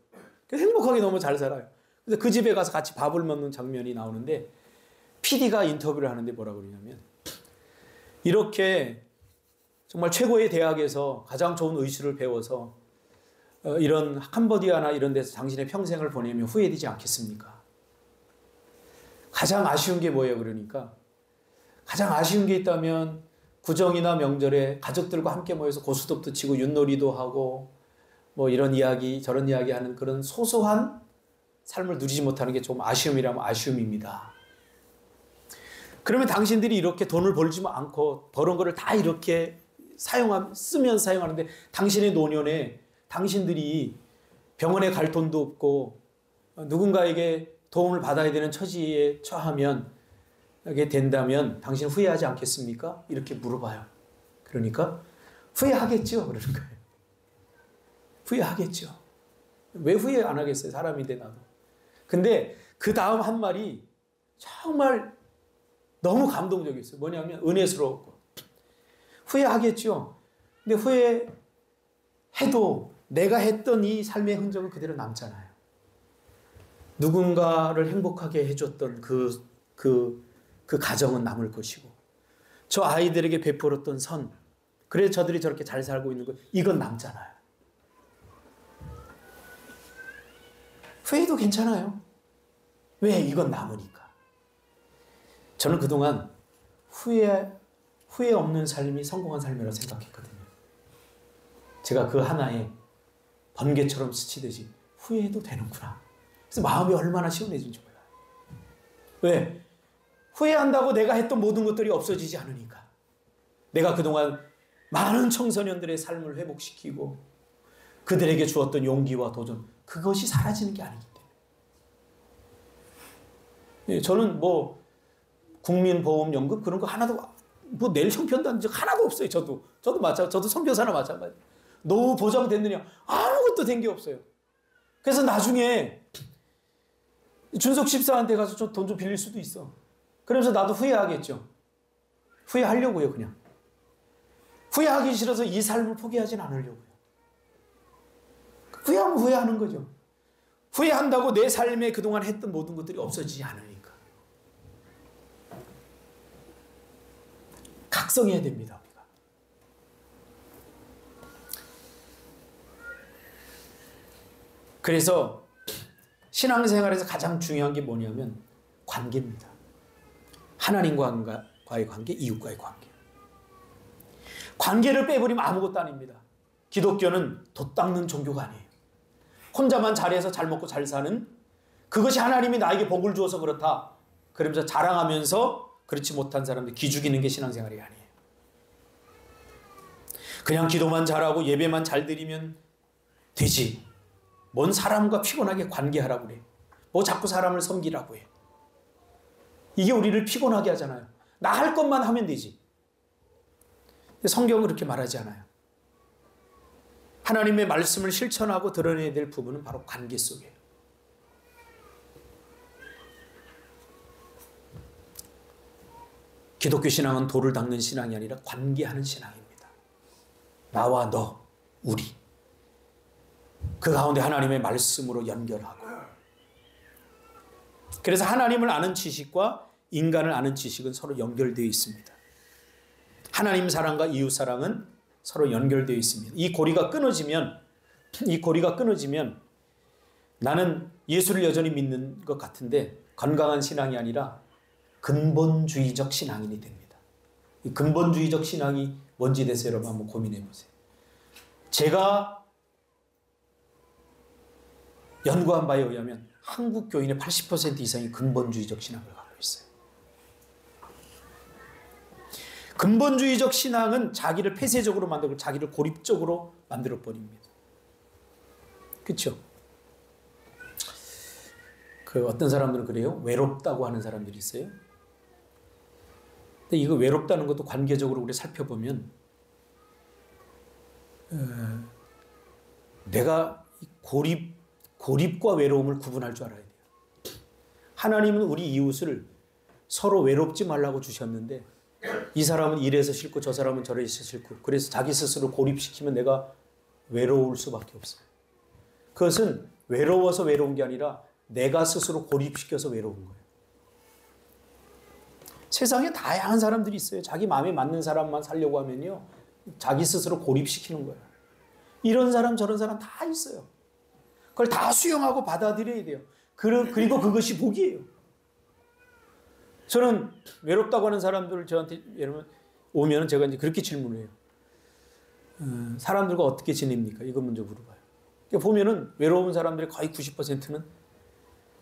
행복하게 너무 잘 살아요. 그래서 그 집에 가서 같이 밥을 먹는 장면이 나오는데 PD가 인터뷰를 하는데 뭐라고 그러냐면 이렇게 정말 최고의 대학에서 가장 좋은 의술을 배워서 이런 캄보디아나 이런 데서 당신의 평생을 보내면 후회되지 않겠습니까? 가장 아쉬운 게 뭐예요? 그러니까 가장 아쉬운 게 있다면 구정이나 명절에 가족들과 함께 모여서 고스톱도 치고 윷놀이도 하고 뭐 이런 이야기 저런 이야기 하는 그런 소소한 삶을 누리지 못하는 게 좀 아쉬움이라면 아쉬움입니다. 그러면 당신들이 이렇게 돈을 벌지 않고 벌은 거를 다 이렇게 쓰면 사용하는데 당신의 노년에 당신들이 병원에 갈 돈도 없고 누군가에게 도움을 받아야 되는 처지에 처하면 하게 된다면 당신 후회하지 않겠습니까? 이렇게 물어봐요. 그러니까 후회하겠죠. 그러는 거예요. 후회하겠죠. 왜 후회 안 하겠어요? 사람인데 나도. 근데 그 다음 한 말이 정말 너무 감동적이었어요. 뭐냐면 은혜스러웠고. 후회하겠죠. 근데 후회해도 내가 했던 이 삶의 흔적은 그대로 남잖아요. 누군가를 행복하게 해줬던 그 가정은 남을 것이고 저 아이들에게 베풀었던 선 그래서 저들이 저렇게 잘 살고 있는 것 이건 남잖아요. 후회도 괜찮아요. 왜? 이건 남으니까. 저는 그동안 후회 없는 삶이 성공한 삶이라고 생각했거든요. 제가 그 하나에 번개처럼 스치듯이 후회해도 되는구나. 그래서 마음이 얼마나 시원해진지 몰라요. 왜? 후회한다고 내가 했던 모든 것들이 없어지지 않으니까. 내가 그동안 많은 청소년들의 삶을 회복시키고 그들에게 주었던 용기와 도전 그것이 사라지는 게 아니기 때문에. 저는 뭐 국민보험연금 그런 거 하나도 뭐 낼 형편도 한 적 하나도 없어요. 저도 마찬가지. 저도 선교사나 마찬가지. 노후 보장됐느냐 아무것도 된 게 없어요. 그래서 나중에 준석 집사한테 가서 돈 좀 빌릴 수도 있어. 그러면서 나도 후회하겠죠. 후회하려고요, 그냥. 후회하기 싫어서 이 삶을 포기하진 않으려고요. 후회하면 후회하는 거죠. 후회한다고 내 삶에 그동안 했던 모든 것들이 없어지지 않으니까. 각성해야 됩니다, 우리가. 그래서 신앙생활에서 가장 중요한 게 뭐냐면 관계입니다. 하나님과의 관계, 이웃과의 관계. 관계를 빼버리면 아무것도 아닙니다. 기독교는 돛닦는 종교가 아니에요. 혼자만 잘해서 잘 먹고 잘 사는 그것이 하나님이 나에게 복을 주어서 그렇다. 그러면서 자랑하면서 그렇지 못한 사람들 기죽이는 게 신앙생활이 아니에요. 그냥 기도만 잘하고 예배만 잘 드리면 되지. 뭔 사람과 피곤하게 관계하라고 그래. 뭐 자꾸 사람을 섬기라고 해. 이게 우리를 피곤하게 하잖아요. 나 할 것만 하면 되지. 성경은 그렇게 말하지 않아요. 하나님의 말씀을 실천하고 드러내야 될 부분은 바로 관계 속이에요. 기독교 신앙은 돌을 닦는 신앙이 아니라 관계하는 신앙입니다. 나와 너, 우리. 그 가운데 하나님의 말씀으로 연결하고. 그래서 하나님을 아는 지식과 인간을 아는 지식은 서로 연결되어 있습니다. 하나님 사랑과 이웃 사랑은 서로 연결되어 있습니다. 이 고리가 끊어지면 나는 예수를 여전히 믿는 것 같은데 건강한 신앙이 아니라 근본주의적 신앙인이 됩니다. 이 근본주의적 신앙이 뭔지 대해서 여러분 한번 고민해 보세요. 제가 연구한 바에 의하면 한국 교인의 80% 이상이 근본주의적 신앙을 갖고 있어요. 근본주의적 신앙은 자기를 폐쇄적으로 만들고 자기를 고립적으로 만들어 버립니다. 그렇죠? 어떤 사람들은 그래요. 외롭다고 하는 사람들이 있어요. 근데 이거 외롭다는 것도 관계적으로 우리 살펴보면 내가 고립과 외로움을 구분할 줄 알아야 돼요. 하나님은 우리 이웃을 서로 외롭지 말라고 주셨는데 이 사람은 이래서 싫고 저 사람은 저래서 싫고 그래서 자기 스스로 고립시키면 내가 외로울 수밖에 없어요. 그것은 외로워서 외로운 게 아니라 내가 스스로 고립시켜서 외로운 거예요. 세상에 다양한 사람들이 있어요. 자기 마음에 맞는 사람만 살려고 하면요. 자기 스스로 고립시키는 거예요. 이런 사람 저런 사람 다 있어요. 그걸 다 수용하고 받아들여야 돼요. 그리고 그것이 복이에요. 저는 외롭다고 하는 사람들 저한테 여러분 오면 제가 이제 그렇게 질문을 해요. 사람들과 어떻게 지냅니까? 이거 먼저 물어봐요. 그러니까 보면은 외로운 사람들의 거의 90%는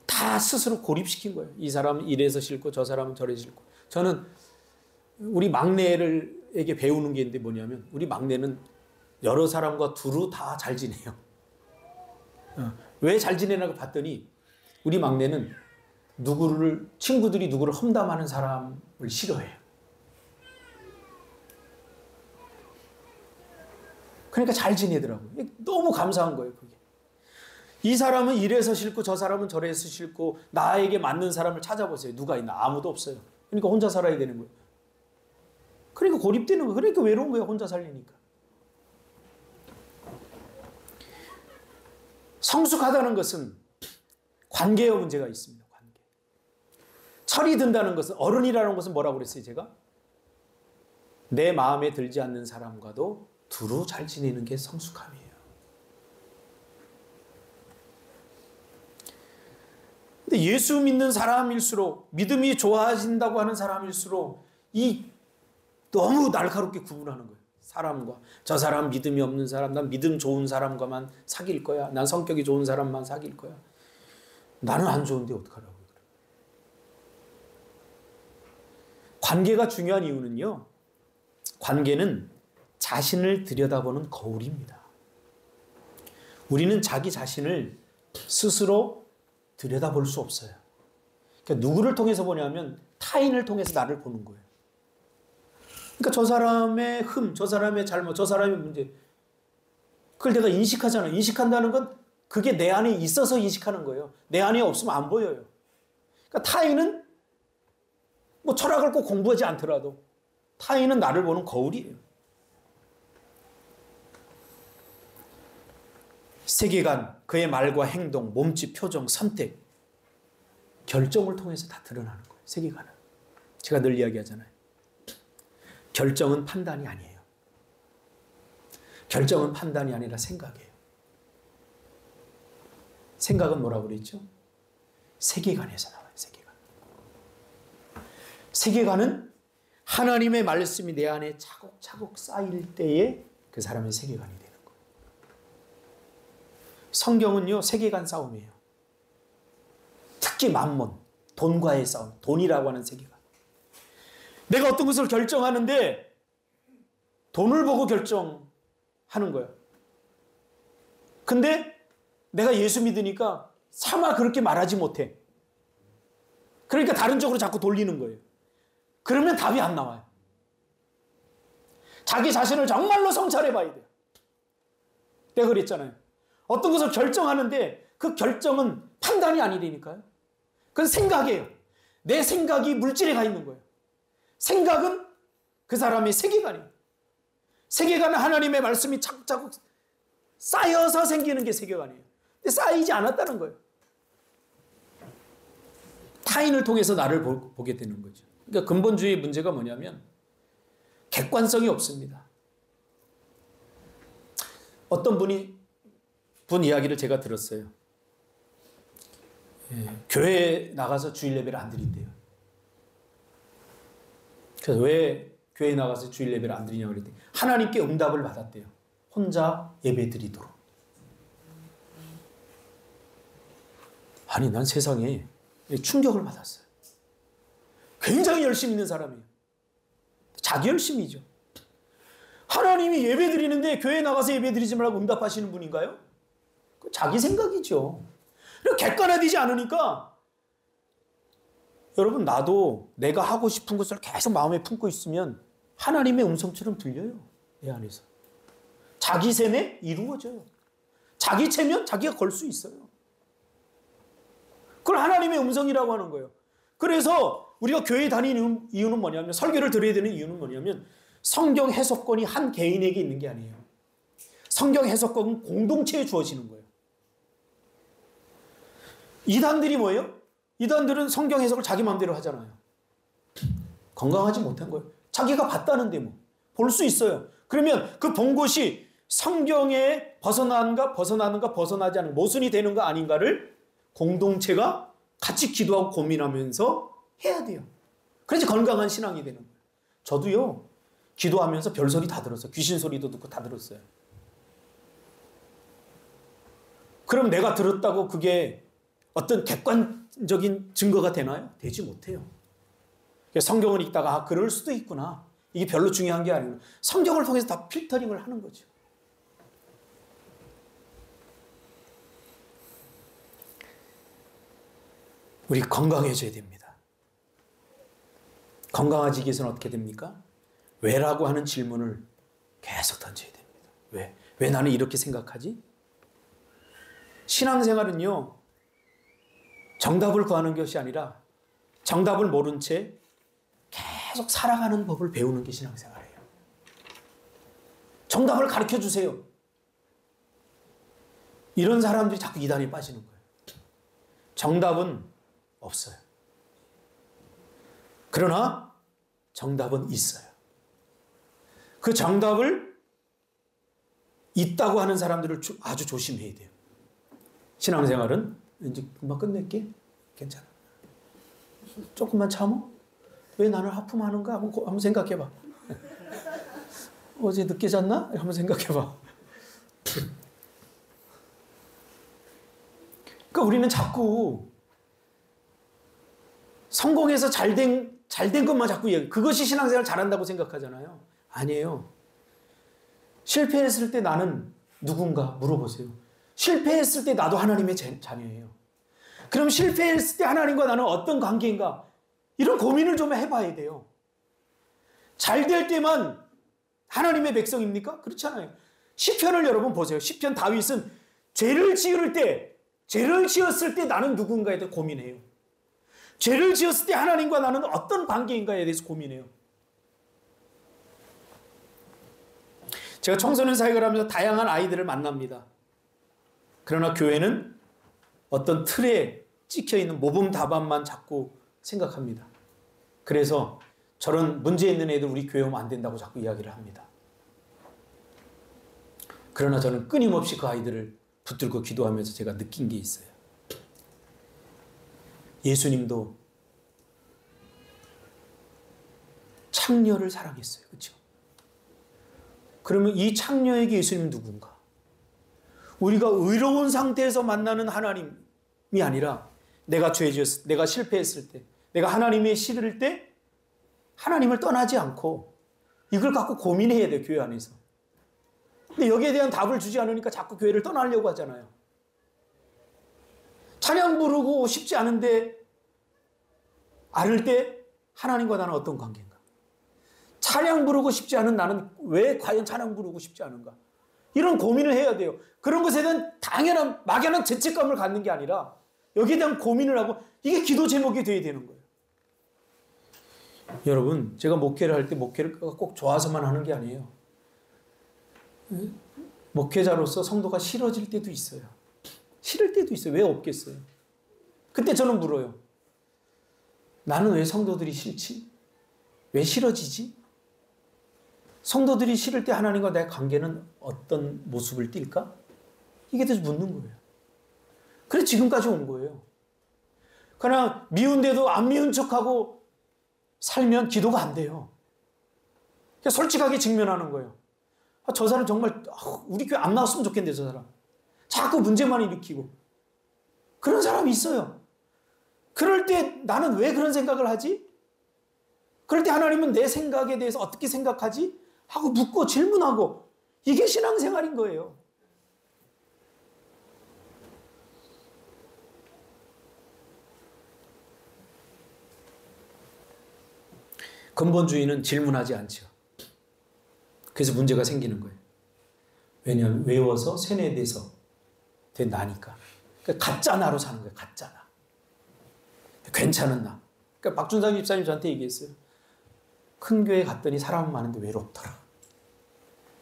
다 스스로 고립시킨 거예요. 이 사람은 이래서 싫고 저 사람은 저래서 싫고. 저는 우리 막내에게 배우는 게 있는데 뭐냐면 우리 막내는 여러 사람과 두루 다 잘 지내요. 왜 잘 지내냐고 봤더니 우리 막내는 친구들이 누구를 험담하는 사람을 싫어해요. 그러니까 잘 지내더라고요. 너무 감사한 거예요, 그게. 이 사람은 이래서 싫고 저 사람은 저래서 싫고 나에게 맞는 사람을 찾아보세요. 누가 있나? 아무도 없어요. 그러니까 혼자 살아야 되는 거예요. 그러니까 고립되는 거예요. 그러니까 외로운 거예요. 혼자 살리니까. 성숙하다는 것은 관계의 문제가 있습니다. 관계. 철이 든다는 것은 어른이라는 것은 뭐라고 그랬어요, 제가? 내 마음에 들지 않는 사람과도 두루 잘 지내는 게 성숙함이에요. 근데 예수 믿는 사람일수록 믿음이 좋아진다고 하는 사람일수록 너무 날카롭게 구분하는 거예요. 사람과 저 사람 믿음이 없는 사람, 난 믿음 좋은 사람과만 사귈 거야. 난 성격이 좋은 사람만 사귈 거야. 나는 안 좋은데 어떡하라고 그래. 관계가 중요한 이유는요. 관계는 자신을 들여다보는 거울입니다. 우리는 자기 자신을 스스로 들여다볼 수 없어요. 그러니까 누구를 통해서 보냐면 타인을 통해서 나를 보는 거예요. 그러니까 저 사람의 저 사람의 잘못, 저 사람의 문제 그걸 내가 인식하잖아요. 인식한다는 건 그게 내 안에 있어서 인식하는 거예요. 내 안에 없으면 안 보여요. 그러니까 타인은 뭐 철학을 꼭 공부하지 않더라도 타인은 나를 보는 거울이에요. 세계관, 그의 말과 행동, 몸짓, 표정, 선택, 결정을 통해서 다 드러나는 거예요. 세계관은. 제가 늘 이야기하잖아요. 결정은 판단이 아니에요. 결정은 판단이 아니라 생각이에요. 생각은 뭐라고 그랬죠? 세계관에서 나와요. 세계관. 세계관은 하나님의 말씀이 내 안에 차곡차곡 쌓일 때에 그 사람의 세계관이 되는 거예요. 성경은요, 세계관 싸움이에요. 특히 만몬, 돈과의 싸움, 돈이라고 하는 세계관. 내가 어떤 것을 결정하는데 돈을 보고 결정하는 거예요. 근데 내가 예수 믿으니까 차마 그렇게 말하지 못해. 그러니까 다른 쪽으로 자꾸 돌리는 거예요. 그러면 답이 안 나와요. 자기 자신을 정말로 성찰해 봐야 돼요. 내가 그랬잖아요. 어떤 것을 결정하는데 그 결정은 판단이 아니라니까요. 그건 생각이에요. 내 생각이 물질에 가 있는 거예요. 생각은 그 사람의 세계관이에요. 세계관은 하나님의 말씀이 차곡차곡 쌓여서 생기는 게 세계관이에요. 근데 쌓이지 않았다는 거예요. 타인을 통해서 나를 보게 되는 거죠. 그러니까 근본주의의 문제가 뭐냐면 객관성이 없습니다. 어떤 분 이야기를 제가 들었어요. 교회에 나가서 주일 예배를 안 드린대요. 그래서 왜 교회에 나가서 주일 예배를 안 드리냐고 그랬더니 하나님께 응답을 받았대요. 혼자 예배 드리도록. 아니, 난 세상에 충격을 받았어요. 굉장히 열심히 있는 사람이에요. 자기 열심이죠. 하나님이 예배 드리는데 교회에 나가서 예배 드리지 말라고 응답하시는 분인가요? 자기 생각이죠. 객관화되지 않으니까 여러분, 나도 내가 하고 싶은 것을 계속 마음에 품고 있으면 하나님의 음성처럼 들려요. 내 안에서. 자기 셈에 이루어져요. 자기 체면 자기가 걸 수 있어요. 그걸 하나님의 음성이라고 하는 거예요. 그래서 우리가 교회 다니는 이유는 뭐냐면, 설교를 들어야 되는 이유는 뭐냐면, 성경 해석권이 한 개인에게 있는 게 아니에요. 성경 해석권은 공동체에 주어지는 거예요. 이단들이 뭐예요? 이단들은 성경 해석을 자기 마음대로 하잖아요. 건강하지 못한 거예요. 자기가 봤다는데 뭐 볼 수 있어요. 그러면 그 본 것이 성경에 벗어나는가 벗어나지 않는 모순이 되는가 아닌가를 공동체가 같이 기도하고 고민하면서 해야 돼요. 그래야지 건강한 신앙이 되는 거예요. 저도요, 기도하면서 별소리 다 들었어요. 귀신 소리도 듣고 다 들었어요. 그럼 내가 들었다고 그게 어떤 객관적인 증거가 되나요? 되지 못해요. 성경을 읽다가 그럴 수도 있구나. 이게 별로 중요한 게 아니고 성경을 통해서 다 필터링을 하는 거죠. 우리 건강해져야 됩니다. 건강해지기 위해서는 어떻게 됩니까? 왜라고 하는 질문을 계속 던져야 됩니다. 왜? 왜 나는 이렇게 생각하지? 신앙생활은요, 정답을 구하는 것이 아니라 정답을 모른 채 계속 살아가는 법을 배우는 게 신앙생활이에요. 정답을 가르쳐 주세요. 이런 사람들이 자꾸 이단에 빠지는 거예요. 정답은 없어요. 그러나 정답은 있어요. 그 정답을 있다고 하는 사람들을 아주 조심해야 돼요. 신앙생활은 이제 금방 끝낼게. 괜찮아. 조금만 참어. 왜 나는 하품하는가? 한번 생각해봐. 어제 늦게 잤나? 한번 생각해봐. 그러니까 우리는 자꾸 성공해서 잘된 것만 자꾸 얘기해요. 그것이 신앙생활 잘한다고 생각하잖아요. 아니에요. 실패했을 때 나는 누군가 물어보세요. 실패했을 때 나도 하나님의 자녀예요. 그럼 실패했을 때 하나님과 나는 어떤 관계인가? 이런 고민을 좀 해봐야 돼요. 잘 될 때만 하나님의 백성입니까? 그렇지 않아요. 시편을 여러분 보세요. 시편 다윗은 죄를 지었을 때 나는 누군가에 대해 고민해요. 죄를 지었을 때 하나님과 나는 어떤 관계인가에 대해서 고민해요. 제가 청소년 사역을 하면서 다양한 아이들을 만납니다. 그러나 교회는 어떤 틀에 찍혀있는 모범 답안만 자꾸 생각합니다. 그래서 저런 문제 있는 애들 우리 교회 오면 안 된다고 자꾸 이야기를 합니다. 그러나 저는 끊임없이 그 아이들을 붙들고 기도하면서 제가 느낀 게 있어요. 예수님도 창녀를 사랑했어요. 그렇죠? 그러면 이 창녀에게 예수님은 누군가? 우리가 의로운 상태에서 만나는 하나님이 아니라 내가 죄 지었을 때, 내가 실패했을 때, 내가 하나님의 싫을 때 하나님을 떠나지 않고 이걸 갖고 고민해야 돼요. 교회 안에서. 근데 여기에 대한 답을 주지 않으니까 자꾸 교회를 떠나려고 하잖아요. 찬양 부르고 싶지 않은데 앓을 때 하나님과 나는 어떤 관계인가? 찬양 부르고 싶지 않은 나는 왜 과연 찬양 부르고 싶지 않은가? 이런 고민을 해야 돼요. 그런 것에 대한 당연한 막연한 죄책감을 갖는 게 아니라 여기에 대한 고민을 하고 이게 기도 제목이 돼야 되는 거예요. 여러분, 제가 목회를 할 때 목회를 꼭 좋아서만 하는 게 아니에요. 목회자로서 성도가 싫어질 때도 있어요. 싫을 때도 있어요. 왜 없겠어요? 그때 저는 물어요. 나는 왜 성도들이 싫지? 왜 싫어지지? 성도들이 싫을 때 하나님과 나의 관계는 어떤 모습을 띨까? 이게 대해서 묻는 거예요. 그래서 지금까지 온 거예요. 그러나 미운데도 안 미운 척하고 살면 기도가 안 돼요. 그냥 솔직하게 직면하는 거예요. 저 사람 정말 우리 교회 안 나왔으면 좋겠는데 저 사람. 자꾸 문제만 일으키고. 그런 사람이 있어요. 그럴 때 나는 왜 그런 생각을 하지? 그럴 때 하나님은 내 생각에 대해서 어떻게 생각하지? 하고 묻고 질문하고 이게 신앙생활인 거예요. 근본주의는 질문하지 않죠. 그래서 문제가 생기는 거예요. 왜냐하면 외워서 세뇌돼서 된 나니까. 그러니까 가짜 나로 사는 거예요. 가짜 나. 괜찮은 나. 그러니까 박준상 집사님 저한테 얘기했어요. 큰 교회 갔더니 사람 많은데 외롭더라.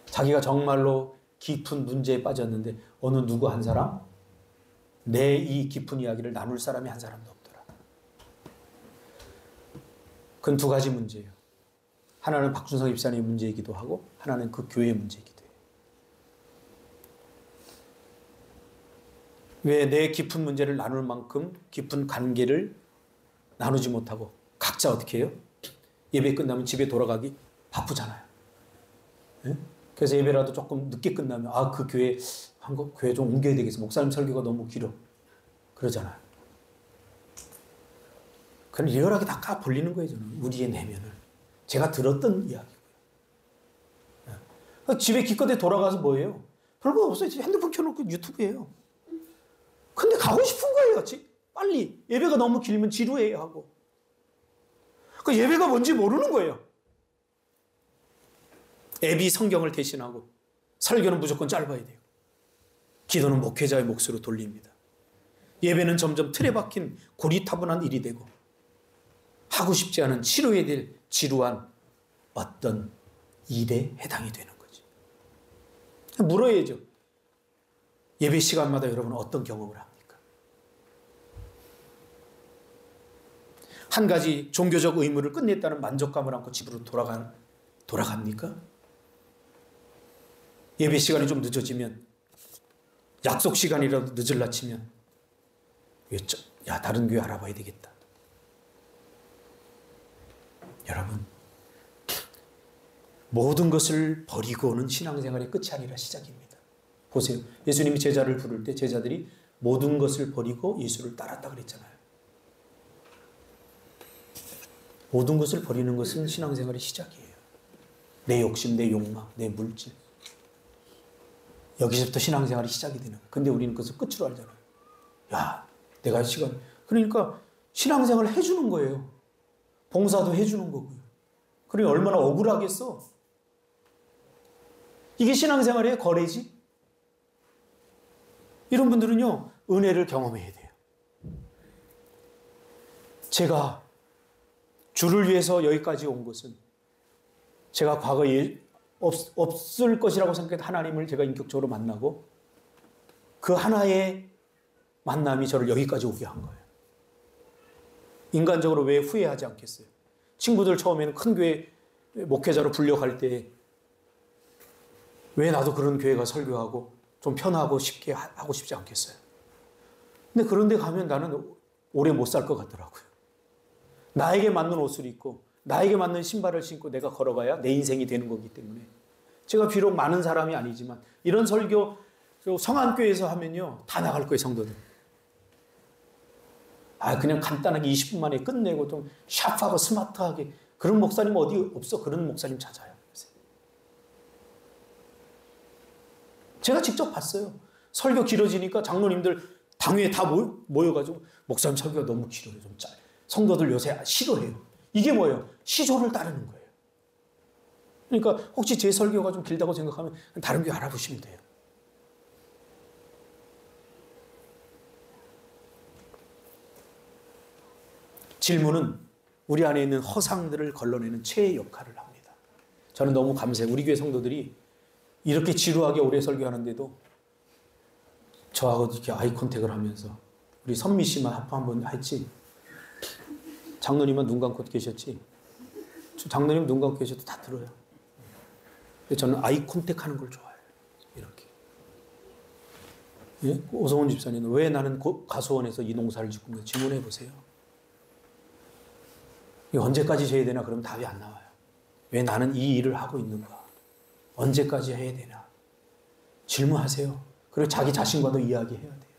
자기가 정말로 깊은 문제에 빠졌는데 어느 누구 한 사람? 내 이 깊은 이야기를 나눌 사람이 한 사람도 없더라. 그건 두 가지 문제예요. 하나는 박준성 집사님의 문제이기도 하고 하나는 그 교회의 문제이기도 해요. 왜 내 깊은 문제를 나눌 만큼 깊은 관계를 나누지 못하고 각자 어떻게 해요? 예배 끝나면 집에 돌아가기 바쁘잖아요. 네? 그래서 예배라도 조금 늦게 끝나면 그 교회 교회 좀 옮겨야 되겠어. 목사님 설교가 너무 길어. 그러잖아요. 그럼 리얼하게 다 까불리는 거예요. 저는 우리의 내면을. 제가 들었던 이야기고요. 네. 집에 기껏해 돌아가서 뭐예요? 별거 없어요. 핸드폰 켜놓고 유튜브예요. 근데 가고 싶은 거예요. 빨리. 예배가 너무 길면 지루해야 하고. 그 예배가 뭔지 모르는 거예요. 앱이 성경을 대신하고 설교는 무조건 짧아야 돼요. 기도는 목회자의 몫으로 돌립니다. 예배는 점점 틀에 박힌 고리타분한 일이 되고 하고 싶지 않은 치료해야 될 지루한 어떤 일에 해당이 되는 거죠. 물어야죠. 예배 시간마다 여러분은 어떤 경험을 합니까? 한 가지 종교적 의무를 끝냈다는 만족감을 안고 집으로 돌아갑니까? 예배 시간이 좀 늦어지면 약속 시간이라도 늦을라 치면 다른 교회 알아봐야 되겠다. 여러분, 모든 것을 버리고는 신앙생활의 끝이 아니라 시작입니다. 보세요. 예수님이 제자를 부를 때 제자들이 모든 것을 버리고 예수를 따랐다 그랬잖아요. 모든 것을 버리는 것은 신앙생활의 시작이에요. 내 욕심, 내 욕망, 내 물질. 여기서부터 신앙생활이 시작이 되는 거예요. 근데 우리는 그것을 끝으로 알잖아요. 내가 시간. 그러니까 신앙생활을 해주는 거예요. 봉사도 해주는 거고요. 그러니 얼마나 억울하겠어. 이게 신앙생활의 거래지? 이런 분들은요, 은혜를 경험해야 돼요. 제가 주를 위해서 여기까지 온 것은 제가 과거에 없을 것이라고 생각했던 하나님을 제가 인격적으로 만나고 그 하나의 만남이 저를 여기까지 오게 한 거예요. 인간적으로 왜 후회하지 않겠어요? 친구들 처음에는 큰 교회 목회자로 불려갈 때 왜 나도 그런 교회가 설교하고 좀 편하고 쉽게 하고 싶지 않겠어요? 근데 그런 데 가면 나는 오래 못 살 것 같더라고요. 나에게 맞는 옷을 입고 나에게 맞는 신발을 신고 내가 걸어가야 내 인생이 되는 거기 때문에 제가 비록 많은 사람이 아니지만 이런 설교 성안교회에서 하면요 다 나갈 거예요. 성도들. 그냥 간단하게 20분 만에 끝내고 좀 샤프하고 스마트하게 그런 목사님 어디 없어? 그런 목사님 찾아요. 제가 직접 봤어요. 설교 길어지니까 장로님들 당회에 다 모여가지고 목사님 설교가 너무 길어요. 좀 짧아요. 성도들 요새 싫어해요. 이게 뭐예요? 시조를 따르는 거예요. 그러니까 혹시 제 설교가 좀 길다고 생각하면 다른 교회 알아보시면 돼요. 질문은 우리 안에 있는 허상들을 걸러내는 최의 역할을 합니다. 저는 너무 감사해요. 우리 교회 성도들이 이렇게 지루하게 오래 설교하는데도 저하고 이렇게 아이 컨택을 하면서 우리 선미 씨만 합파 한번 했지. 장로님은 눈 감고 계셨지. 장로님 눈 감고 계셔도 다 들어요. 근데 저는 아이 컨택하는 걸 좋아해요. 이렇게. 예? 오성훈 집사님은 왜 나는 가수원에서 이 농사를 짓고 있는가 질문해 보세요. 언제까지 해야 되나 그러면 답이 안 나와요. 왜 나는 이 일을 하고 있는가? 언제까지 해야 되나? 질문하세요. 그리고 자기 자신과도 이야기해야 돼요.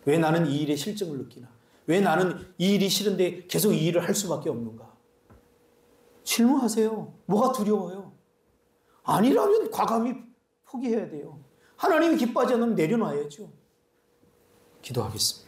왜 나는 이 일에 실증을 느끼나? 왜 나는 이 일이 싫은데 계속 이 일을 할 수밖에 없는가? 질문하세요. 뭐가 두려워요? 아니라면 과감히 포기해야 돼요. 하나님이 기뻐하지 않으면 내려놔야죠. 기도하겠습니다.